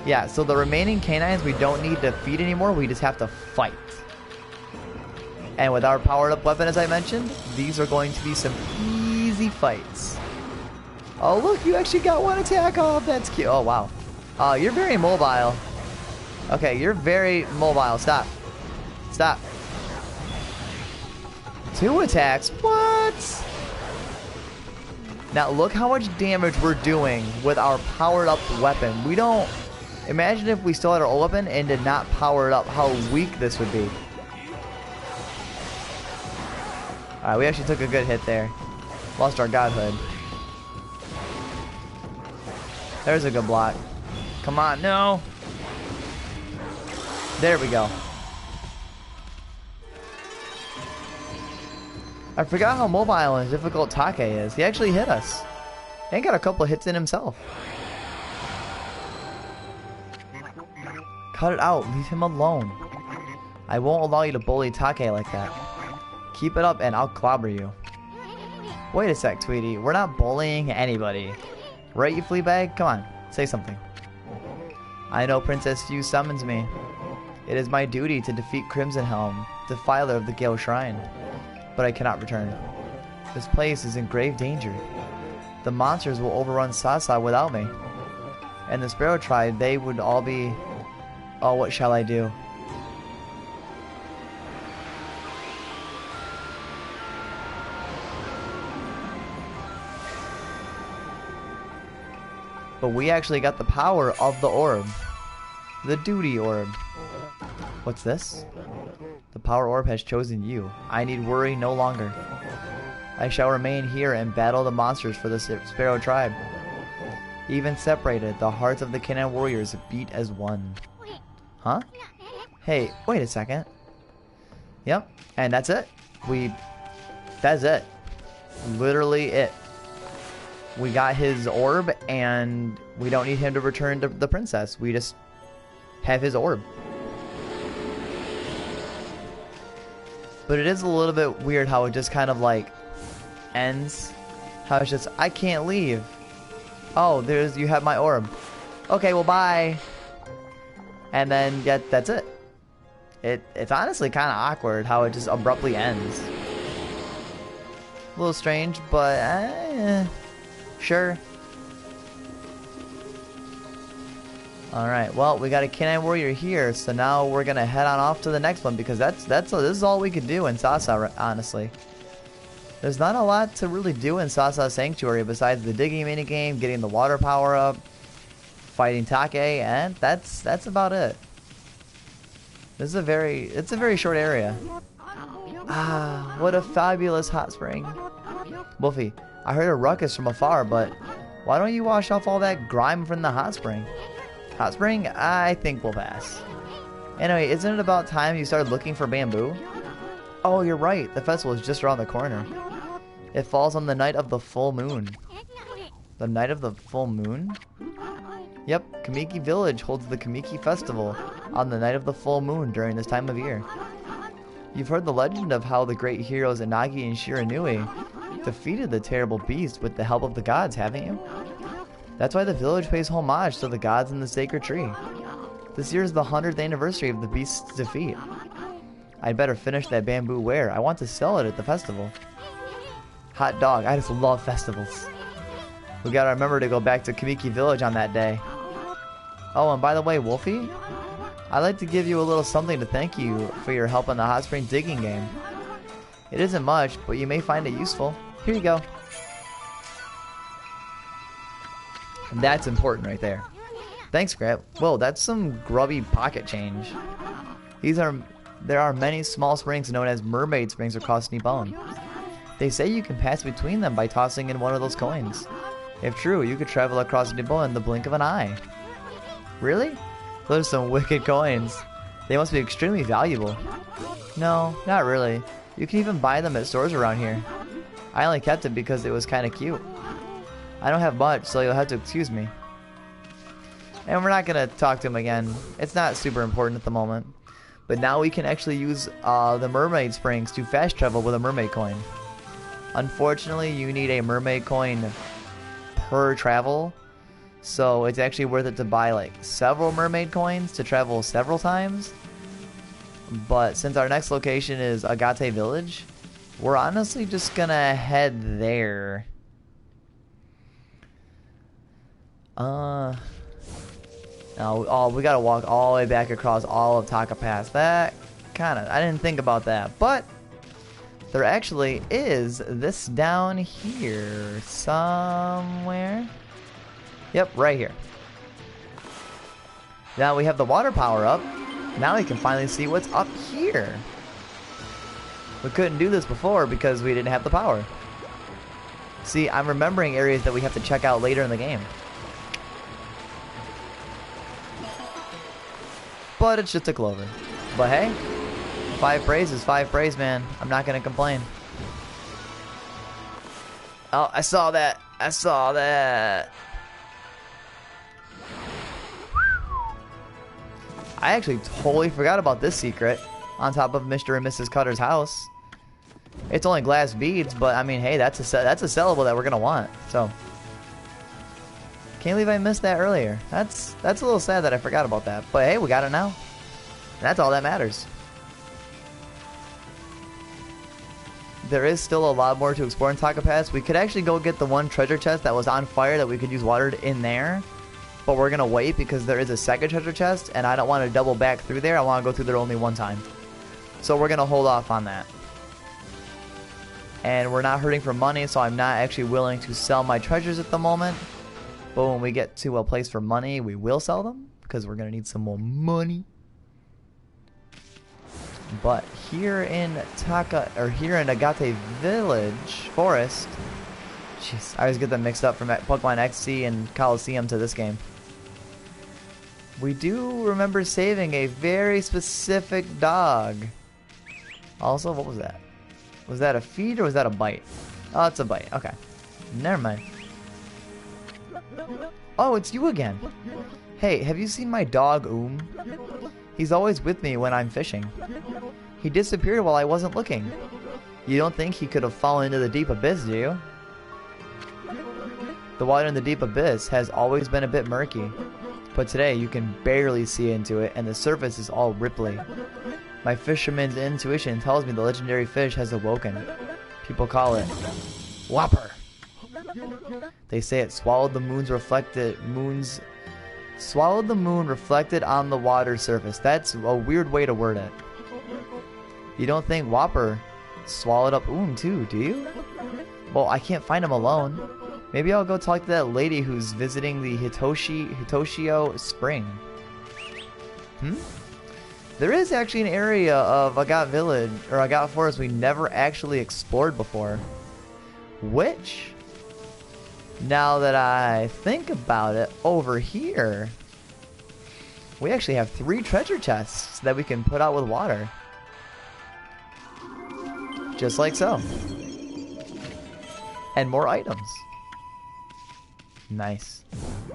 Yeah, so the remaining canines we don't need to feed anymore, we just have to fight. And with our powered up weapon, as I mentioned, these are going to be some easy fights. Oh look, you actually got one attack off, that's cute. Oh wow. You're very mobile. Okay, you're very mobile, stop. Stop. 2 attacks, what? Now look how much damage we're doing with our powered up weapon. We don't... Imagine if we still had our old weapon and did not power it up, how weak this would be. Alright, we actually took a good hit there. Lost our godhood. There's a good block. Come on, no! There we go. I forgot how mobile and difficult Take is. He actually hit us. He got a couple of hits in himself. Cut it out. Leave him alone. I won't allow you to bully Take like that. Keep it up and I'll clobber you. Wait a sec, Tweety. We're not bullying anybody. Right, you Fleabag? Come on. Say something. I know Princess Few summons me. It is my duty to defeat Crimson Helm, defiler of the Gale Shrine. But I cannot return. This place is in grave danger. The monsters will overrun Sasa without me. And the Sparrow Tribe, they would all be... Oh, what shall I do? But we actually got the power of the orb. The duty orb. What's this? The power orb has chosen you. I need worry no longer. I shall remain here and battle the monsters for the Sparrow Tribe. Even separated, the hearts of the canine warriors beat as one. Huh? Hey, wait a second. Yep, and that's it. That's it. Literally it. We got his orb, and we don't need him to return to the princess. We just have his orb. But it is a little bit weird how it just kind of like ends. How it's just, I can't leave. Oh, you have my orb. Okay, well, bye. And then, yeah, that's it. It's honestly kind of awkward how it just abruptly ends. A little strange, but sure. Alright, well, we got a canine warrior here, so now we're gonna head on off to the next one because this is all we could do in Sasa, honestly. There's not a lot to really do in Sasa Sanctuary besides the digging minigame, getting the water power up, fighting Take, and that's about it. It's a very short area. Ah, what a fabulous hot spring. Wolfie, I heard a ruckus from afar, but why don't you wash off all that grime from the hot spring? Hot spring? I think we'll pass. Anyway, isn't it about time you started looking for bamboo? Oh, you're right. The festival is just around the corner. It falls on the night of the full moon. The night of the full moon? Yep, Kamiki Village holds the Kamiki Festival on the night of the full moon during this time of year. You've heard the legend of how the great heroes Inagi and Shiranui defeated the terrible beast with the help of the gods, haven't you? That's why the village pays homage to the gods in the sacred tree. This year is the 100th anniversary of the beast's defeat. I'd better finish that bamboo ware. I want to sell it at the festival. Hot dog, I just love festivals. We gotta remember to go back to Kamiki Village on that day. Oh, and by the way, Wolfie, I'd like to give you a little something to thank you for your help in the hot spring digging game. It isn't much, but you may find it useful. Here you go. And that's important right there. Thanks, Grant. Whoa, that's some grubby pocket change. There are many small springs known as mermaid springs across Nippon. They say you can pass between them by tossing in one of those coins. If true, you could travel across Nippon in the blink of an eye. Really? Those are some wicked coins. They must be extremely valuable. No, not really. You can even buy them at stores around here. I only kept it because it was kind of cute. I don't have much, so you'll have to excuse me. And we're not going to talk to him again. It's not super important at the moment. But now we can actually use the mermaid springs to fast travel with a mermaid coin. Unfortunately, you need a mermaid coin per travel. So it's actually worth it to buy like several mermaid coins to travel several times. But since our next location is Agate Village, we're honestly just going to head there. No, we gotta walk all the way back across all of Taka Pass. That I didn't think about that. But there actually is this down here somewhere. Yep, right here. Now we have the water power up. Now we can finally see what's up here. We couldn't do this before because we didn't have the power. See, I'm remembering areas that we have to check out later in the game. But it's just a clover. But hey, 5 praise is 5 praise, man. I'm not gonna complain. Oh, I saw that. I saw that. I actually totally forgot about this secret on top of Mr. and Mrs. Cutter's house. It's only glass beads, but I mean, hey, that's a sellable that we're gonna want. So can't believe I missed that earlier. That's a little sad that I forgot about that. But hey, we got it now. And that's all that matters. There is still a lot more to explore in Taka Pass. We could actually go get the one treasure chest that was on fire that we could use water in there. But we're going to wait because there is a second treasure chest and I don't want to double back through there. I want to go through there only one time. So we're going to hold off on that. And we're not hurting for money, so I'm not actually willing to sell my treasures at the moment. But when we get to a place for money, we will sell them because we're going to need some more money. But here in Agate Village Forest, jeez, I always get them mixed up from Pokemon XC and Coliseum to this game. We do remember saving a very specific dog. Also, what was that? Was that a feed or was that a bite? Oh, it's a bite. Okay. Never mind. Oh, it's you again. Hey, have you seen my dog, He's always with me when I'm fishing. He disappeared while I wasn't looking. You don't think he could have fallen into the deep abyss, do you? The water in the deep abyss has always been a bit murky. But today you can barely see into it and the surface is all ripply. My fisherman's intuition tells me the legendary fish has awoken. People call it Whopper. They say it swallowed the moon reflected on the water surface. That's a weird way to word it. You don't think Whopper swallowed up Oon too, do you? Well, I can't find him alone. Maybe I'll go talk to that lady who's visiting the Hitoshio Spring. There is actually an area of Agat Village, or Agat Forest we never actually explored before. Which, now that I think about it, over here, we actually have 3 treasure chests that we can put out with water. Just like so. And more items. Nice.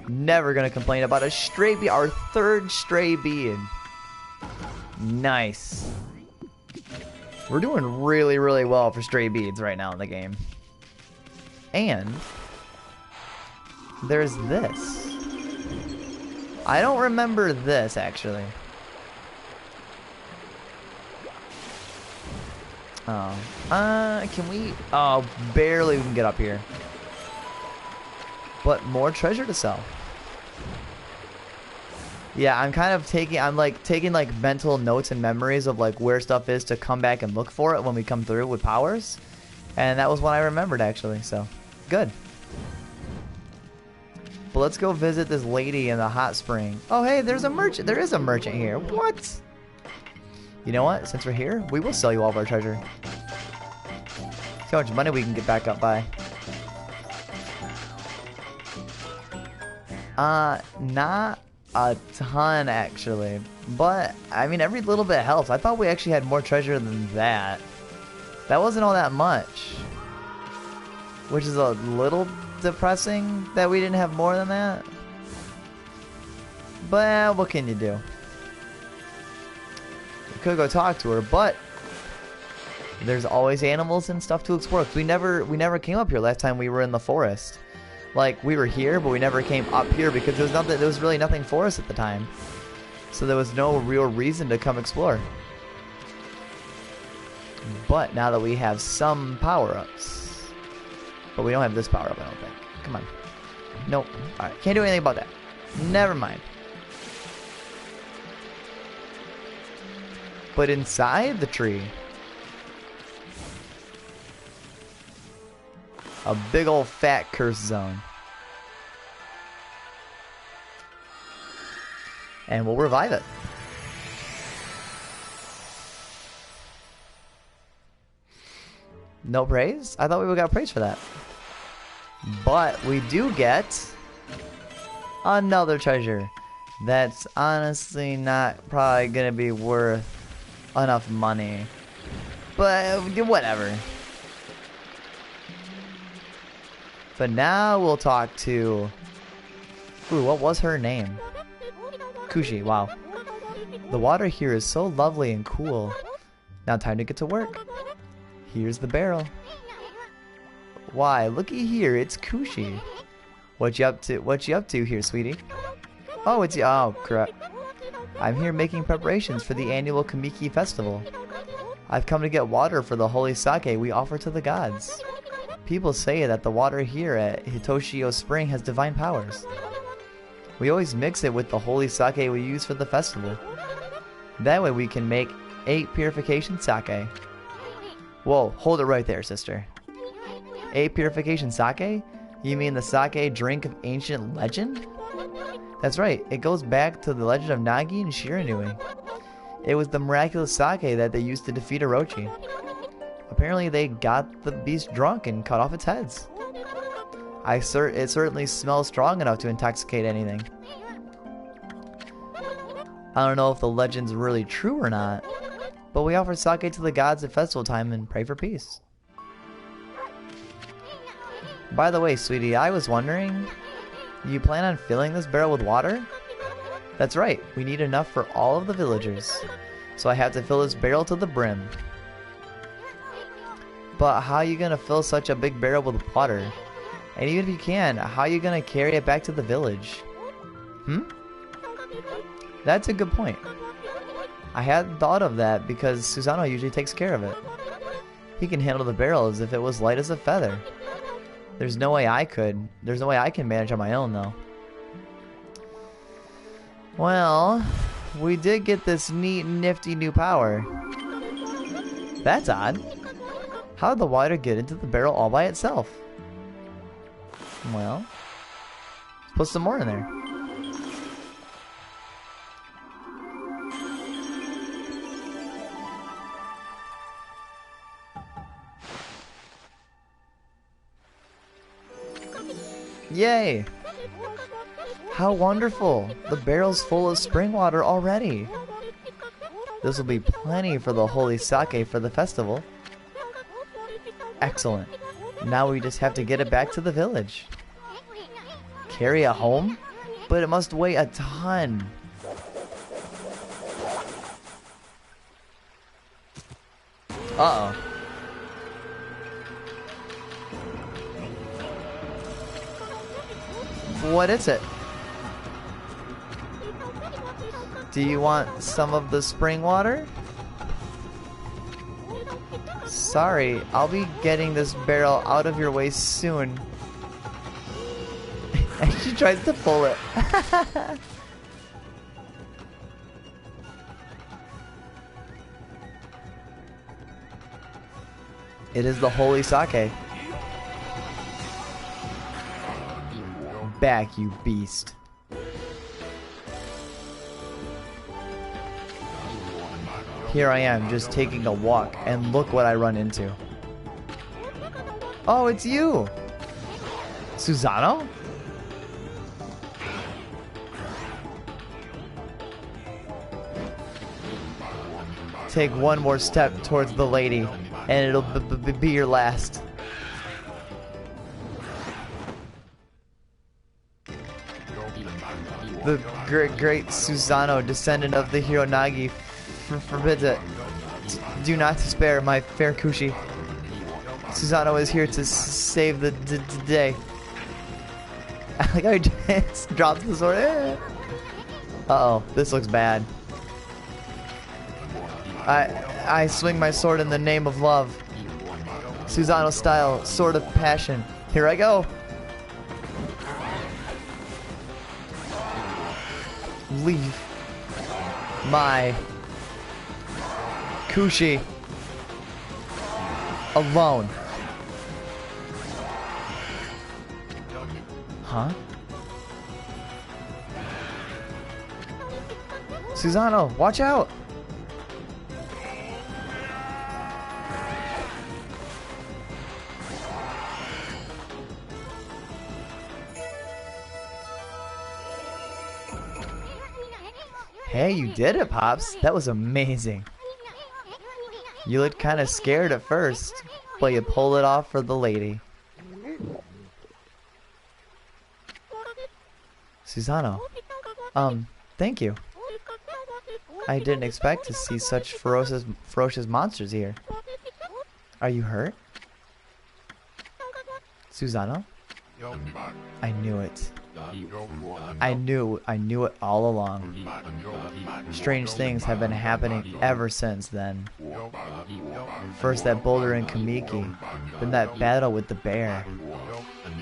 Never gonna complain about a stray bead. Our 3rd stray bead. Nice. We're doing really, really well for stray beads right now in the game. And there's this. I don't remember this actually. Oh. Can we? Oh, barely we can get up here. But more treasure to sell. Yeah, I'm like taking like mental notes and memories of like where stuff is to come back and look for it when we come through with powers. And that was what I remembered actually, so good. But let's go visit this lady in the hot spring. Oh hey, there's a merchant. There is a merchant here. What? You know what? Since we're here, we will sell you all of our treasure. See how much money we can get back up by. Not a ton actually, but I mean every little bit helps. I thought we actually had more treasure than that. That wasn't all that much, which is a little depressing that we didn't have more than that. But what can you do? We could go talk to her, but there's always animals and stuff to explore. We never came up here last time we were in the forest. Like, we were here, but we never came up here because there was really nothing for us at the time. So there was no real reason to come explore. But now that we have some power-ups. But we don't have this power-up, I don't think. Come on. Nope. Alright, can't do anything about that. Never mind. But inside the tree, a big old fat curse zone. And we'll revive it. No praise? I thought we would got praise for that. But we do get another treasure that's honestly not probably gonna be worth enough money. But whatever. But now we'll talk to... Ooh, what was her name? Kushi, wow. The water here is so lovely and cool. Now time to get to work. Here's the barrel. Why, looky here, it's Kushi. What you up to here, sweetie? Oh, oh, correct. I'm here making preparations for the annual Kamiki festival. I've come to get water for the holy sake we offer to the gods. People say that the water here at Hitoshio Spring has divine powers. We always mix it with the holy sake we use for the festival. That way we can make 8 purification sake. Whoa, hold it right there, sister. 8 purification sake? You mean the sake drink of ancient legend? That's right, it goes back to the legend of Nagi and Shiranui. It was the miraculous sake that they used to defeat Orochi. Apparently they got the beast drunk and cut off its heads. It certainly smells strong enough to intoxicate anything. I don't know if the legend's really true or not, but we offer sake to the gods at festival time and pray for peace. By the way, sweetie, I was wondering, you plan on filling this barrel with water? That's right, we need enough for all of the villagers, so I have to fill this barrel to the brim. But how are you gonna fill such a big barrel with water? And even if you can, how are you gonna carry it back to the village? That's a good point. I hadn't thought of that because Susano usually takes care of it. He can handle the barrel as if it was light as a feather. There's no way I could. There's no way I can manage on my own, though. Well, we did get this neat, nifty new power. That's odd. How did the water get into the barrel all by itself? Well, let's put some more in there. Yay! How wonderful! The barrel's full of spring water already. This will be plenty for the holy sake for the festival. Excellent. Now we just have to get it back to the village. Carry it home? But it must weigh a ton. Uh-oh. What is it? Do you want some of the spring water? Sorry, I'll be getting this barrel out of your way soon. And she tries to pull it. It is the holy sake. Back, you beast. Here I am, just taking a walk, and look what I run into. Oh, it's you! Susano? Take one more step towards the lady, and it'll be your last. The great Susano, descendant of the Hironagi, forbids it. Do not despair, my fair Kushi. Susano is here to save the day. I like how he just drops the sword. Uh-oh, this looks bad. I swing my sword in the name of love. Susano style, sword of passion. Here I go. Leave my Kushi alone. Huh? Susano, watch out! Hey, you did it, Pops. That was amazing. You looked kind of scared at first, but you pulled it off for the lady. Susano. Thank you. I didn't expect to see such ferocious monsters here. Are you hurt? Susano? I knew it. I knew it all along. Strange things have been happening ever since then. First that boulder in Kamiki, then that battle with the bear,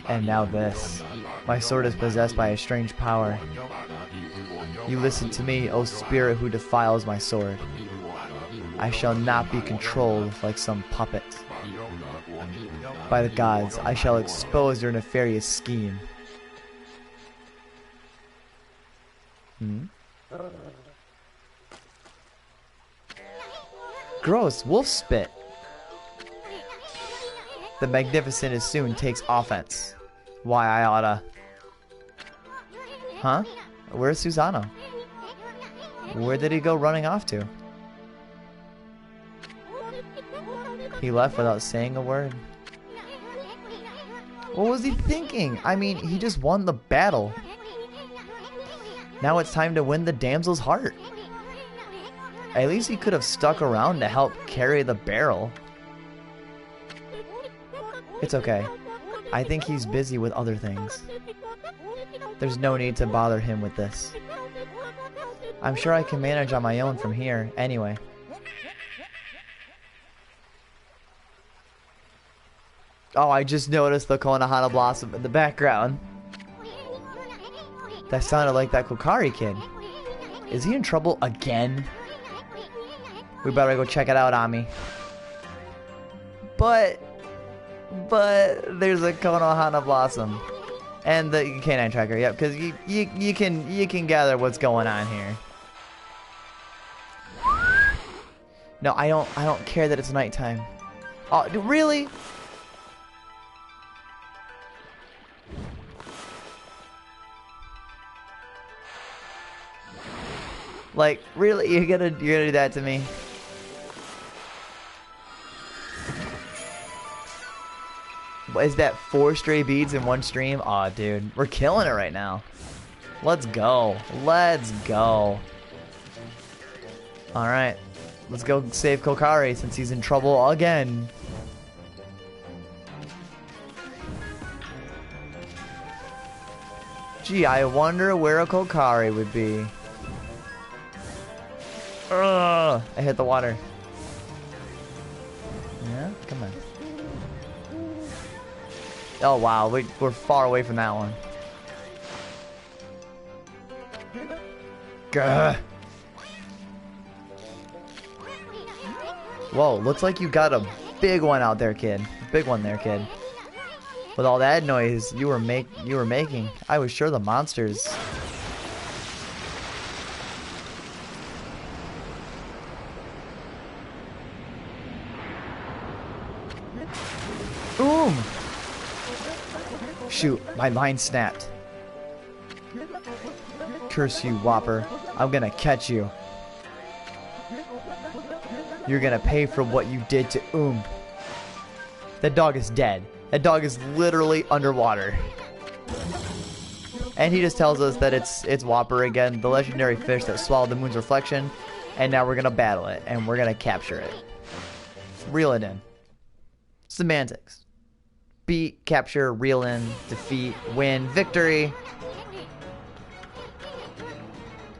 and now this. My sword is possessed by a strange power. You listen to me, O spirit who defiles my sword. I shall not be controlled like some puppet. By the gods, I shall expose your nefarious scheme. Gross, wolf spit. The magnificent as soon takes offense. Why I oughta. Huh? Where's Susano? Where did he go running off to? He left without saying a word. What was he thinking? I mean, he just won the battle. Now it's time to win the damsel's heart. At least he could have stuck around to help carry the barrel. It's okay. I think he's busy with other things. There's no need to bother him with this. I'm sure I can manage on my own from here. Anyway. Oh, I just noticed the Konohana Blossom in the background. That sounded like that Kokari kid. Is he in trouble again? We better go check it out, Ami. But there's a Konohana Blossom. And the canine tracker, yep, because you can gather what's going on here. No, I don't care that it's nighttime. Oh, really? Like, really? You're gonna do that to me? Is that 4 stray beads in one stream? Aw, dude. We're killing it right now. Let's go. Let's go. Alright. Let's go save Kokari since he's in trouble again. Gee, I wonder where a Kokari would be. Ugh, I hit the water. Yeah, come on. Oh wow, we're far away from that one. Gah. Whoa, looks like you got a big one out there, kid. Big one there, kid. With all that noise you were making, I was sure the monsters. Boom! Shoot, my mind snapped. Curse you, Whopper. I'm gonna catch you. You're gonna pay for what you did to That dog is dead. That dog is literally underwater. And he just tells us that it's Whopper again, the legendary fish that swallowed the moon's reflection, and now we're gonna battle it, and we're gonna capture it. Reel it in. Semantics. Beat, capture, reel in, defeat, win, victory.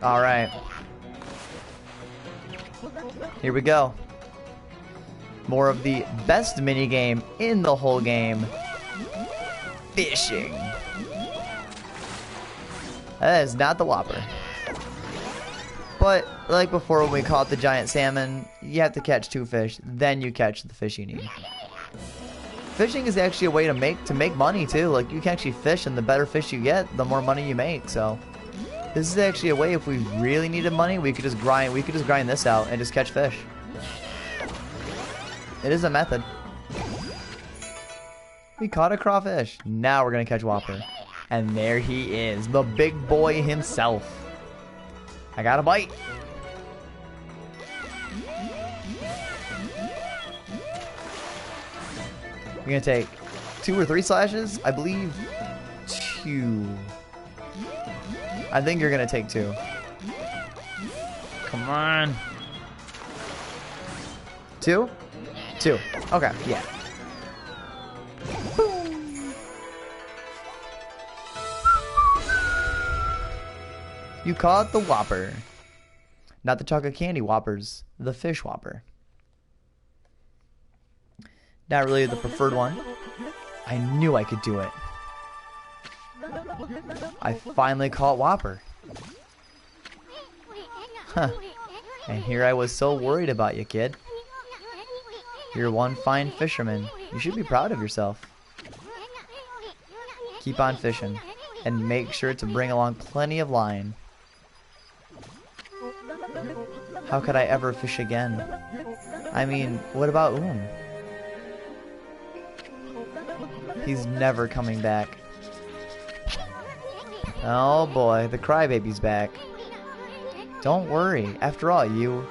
Alright. Here we go. More of the best minigame in the whole game. Fishing. That is not the Whopper. But, like before when we caught the giant salmon, you have to catch 2 fish, then you catch the fish you need. Fishing is actually a way to make money too. Like you can actually fish, and the better fish you get, the more money you make. So this is actually a way, if we really needed money, we could just grind this out and just catch fish. It is a method. We caught a crawfish. Now we're gonna catch Whopper. And there he is, the big boy himself. I got a bite. You're gonna take 2 or 3 slashes? I believe 2. I think you're gonna take 2. Come on. 2? 2. Okay, yeah. Boom. You caught the Whopper. Not the chocolate candy Whoppers, the fish Whopper. Not really the preferred one. I knew I could do it. I finally caught Whopper. Huh. And here I was so worried about you, kid. You're one fine fisherman. You should be proud of yourself. Keep on fishing. And make sure to bring along plenty of line. How could I ever fish again? I mean, what about He's never coming back. Oh boy, the crybaby's back. Don't worry. After all, you...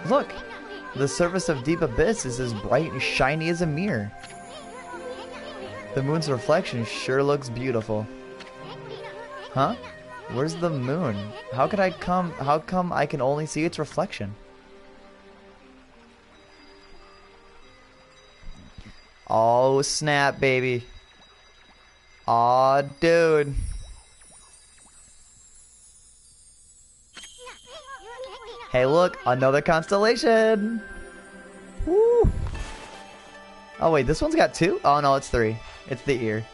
Look! The surface of Deep Abyss is as bright and shiny as a mirror. The moon's reflection sure looks beautiful. Huh? Where's the moon? How come I can only see its reflection? Oh, snap, baby. Aw, dude. Hey, look, another constellation. Woo. Oh, wait, this one's got 2? Oh, no, it's 3. It's the ear.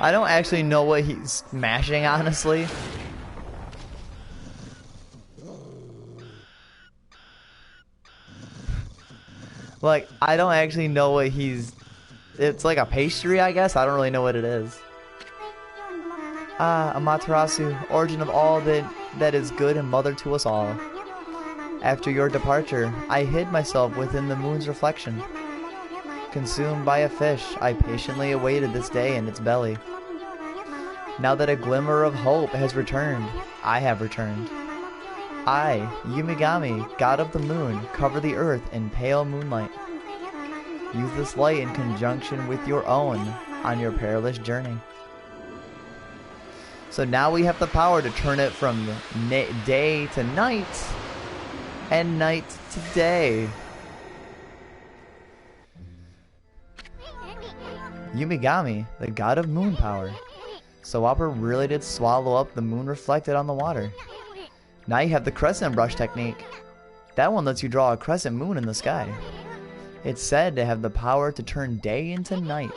I don't actually know what he's smashing, honestly. Like, I don't actually know what he's... It's like a pastry, I guess? I don't really know what it is. Ah, Amaterasu, origin of all that is good and mother to us all. After your departure, I hid myself within the moon's reflection. Consumed by a fish, I patiently awaited this day in its belly. Now that a glimmer of hope has returned, I have returned. I, Yumigami, god of the moon, cover the earth in pale moonlight. Use this light in conjunction with your own on your perilous journey. So now we have the power to turn it from day to night and night to day. Yumigami, the god of moon power. So Whopper really did swallow up the moon reflected on the water. Now you have the crescent brush technique. That one lets you draw a crescent moon in the sky. It's said to have the power to turn day into night.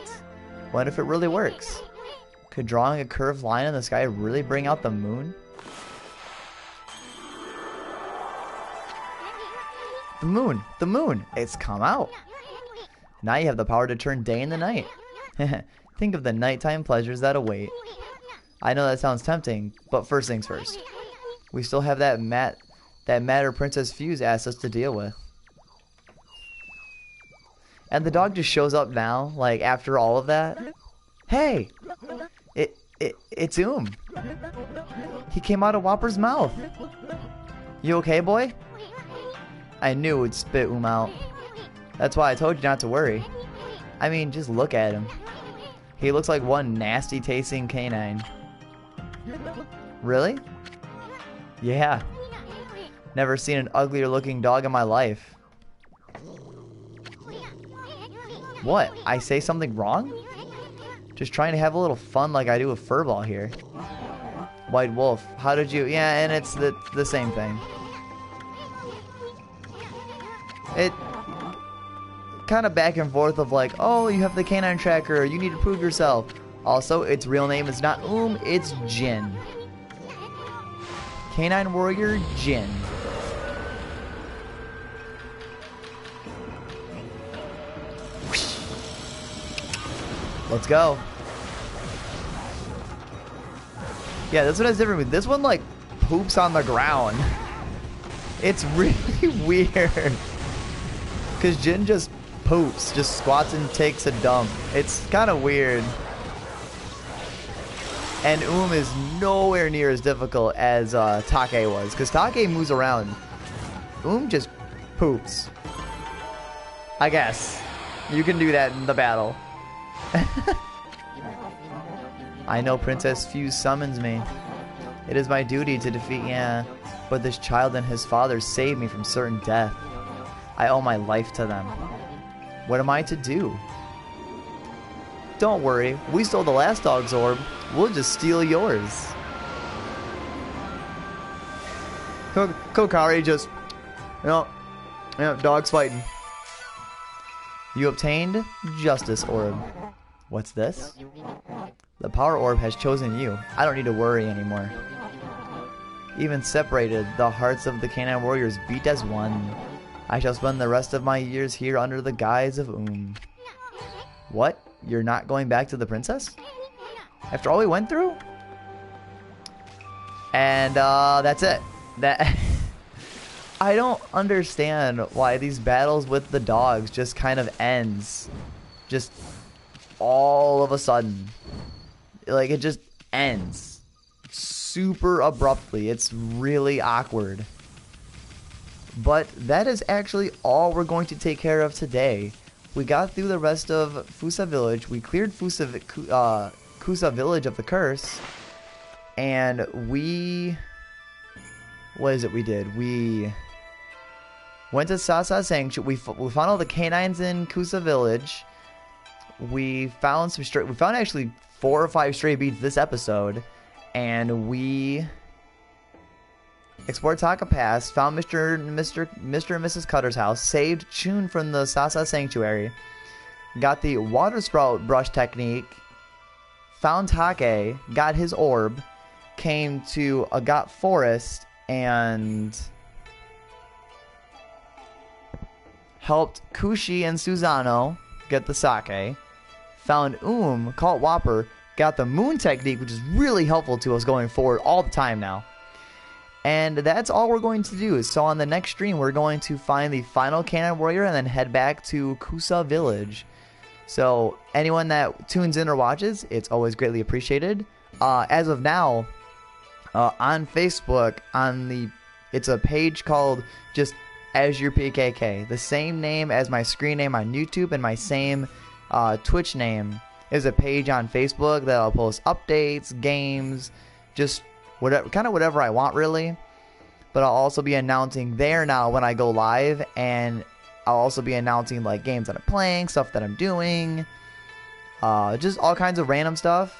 What if it really works? Could drawing a curved line in the sky really bring out the moon? The moon, it's come out. Now you have the power to turn day into night. Think of the nighttime pleasures that await. I know that sounds tempting, but first things first. We still have that matter Princess Fuse asked us to deal with. And the dog just shows up now, like after all of that. Hey! It's He came out of Whopper's mouth. You okay, boy? I knew it would spit out. That's why I told you not to worry. I mean, just look at him. He looks like one nasty tasting canine. Really? Yeah. Never seen an uglier looking dog in my life. What? I say something wrong? Just trying to have a little fun like I do with Furball here. White Wolf, how did you... Yeah, and it's the same thing. It... kind of back and forth of like, oh, you have the canine tracker, you need to prove yourself. Also, its real name is not it's Jin. Canine Warrior Jin. Let's go. Yeah, this one has different. This one like poops on the ground. It's really weird. Cause Jin just poops, just squats and takes a dump. It's kind of weird. And is nowhere near as difficult as Take was, because Take moves around. Just poops. I guess. You can do that in the battle. I know Princess Fuse summons me. It is my duty to defeat, but this child and his father saved me from certain death. I owe my life to them. What am I to do? Don't worry, we stole the last dog's orb. We'll just steal yours. Kokari just, dogs fighting. You obtained Justice Orb. What's this? The Power Orb has chosen you. I don't need to worry anymore. Even separated, the hearts of the Canine Warriors beat as one. I shall spend the rest of my years here under the guise of What? You're not going back to the princess? After all we went through? And that's it. I don't understand why these battles with the dogs just kind of ends. Just all of a sudden. Like, it just ends. Super abruptly. It's really awkward. But that is actually all we're going to take care of today. We got through the rest of Fusa Village. We cleared Kusa Village of the curse. And we... What is it we did? We went to Sasa Sanctuary. We found all the canines in Kusa Village. We found some stray... We found actually 4 or 5 stray beads this episode. And we... explored Taka Pass, found Mr. and Mrs. Cutter's house, saved Chun from the Sasa Sanctuary, got the water sprout brush technique, found Take, got his orb, came to Agat Forest, and helped Kushi and Susano get the sake, found caught Whopper, got the moon technique, which is really helpful to us going forward all the time now. And that's all we're going to do. So on the next stream, we're going to find the final Canine Warrior and then head back to Kusa Village. So anyone that tunes in or watches, it's always greatly appreciated. As of now, on Facebook, it's a page called just Azure PKK. The same name as my screen name on YouTube and my same Twitch name is a page on Facebook that I'll post updates, games, just whatever I want, really. But I'll also be announcing there now when I go live, and I'll also be announcing like games that I'm playing, stuff that I'm doing, just all kinds of random stuff.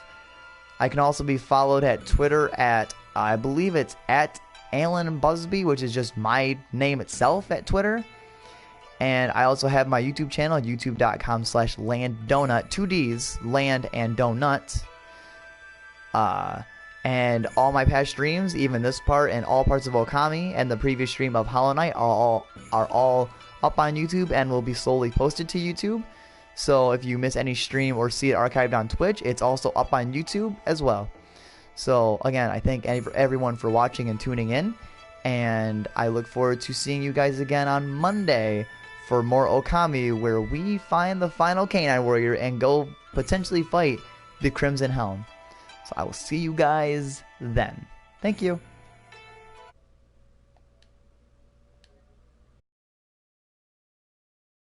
I can also be followed at Twitter at, I believe it's at Alan Busby, which is just my name itself at Twitter. And I also have my YouTube channel, youtube.com/landdonut, 2 Ds, land and donut. And all my past streams, even this part and all parts of Okami and the previous stream of Hollow Knight are all up on YouTube and will be slowly posted to YouTube. So if you miss any stream or see it archived on Twitch, it's also up on YouTube as well. So again, I thank everyone for watching and tuning in, and I look forward to seeing you guys again on Monday for more Okami, where we find the final Canine Warrior and go potentially fight the Crimson Helm. So I will see you guys then. Thank you.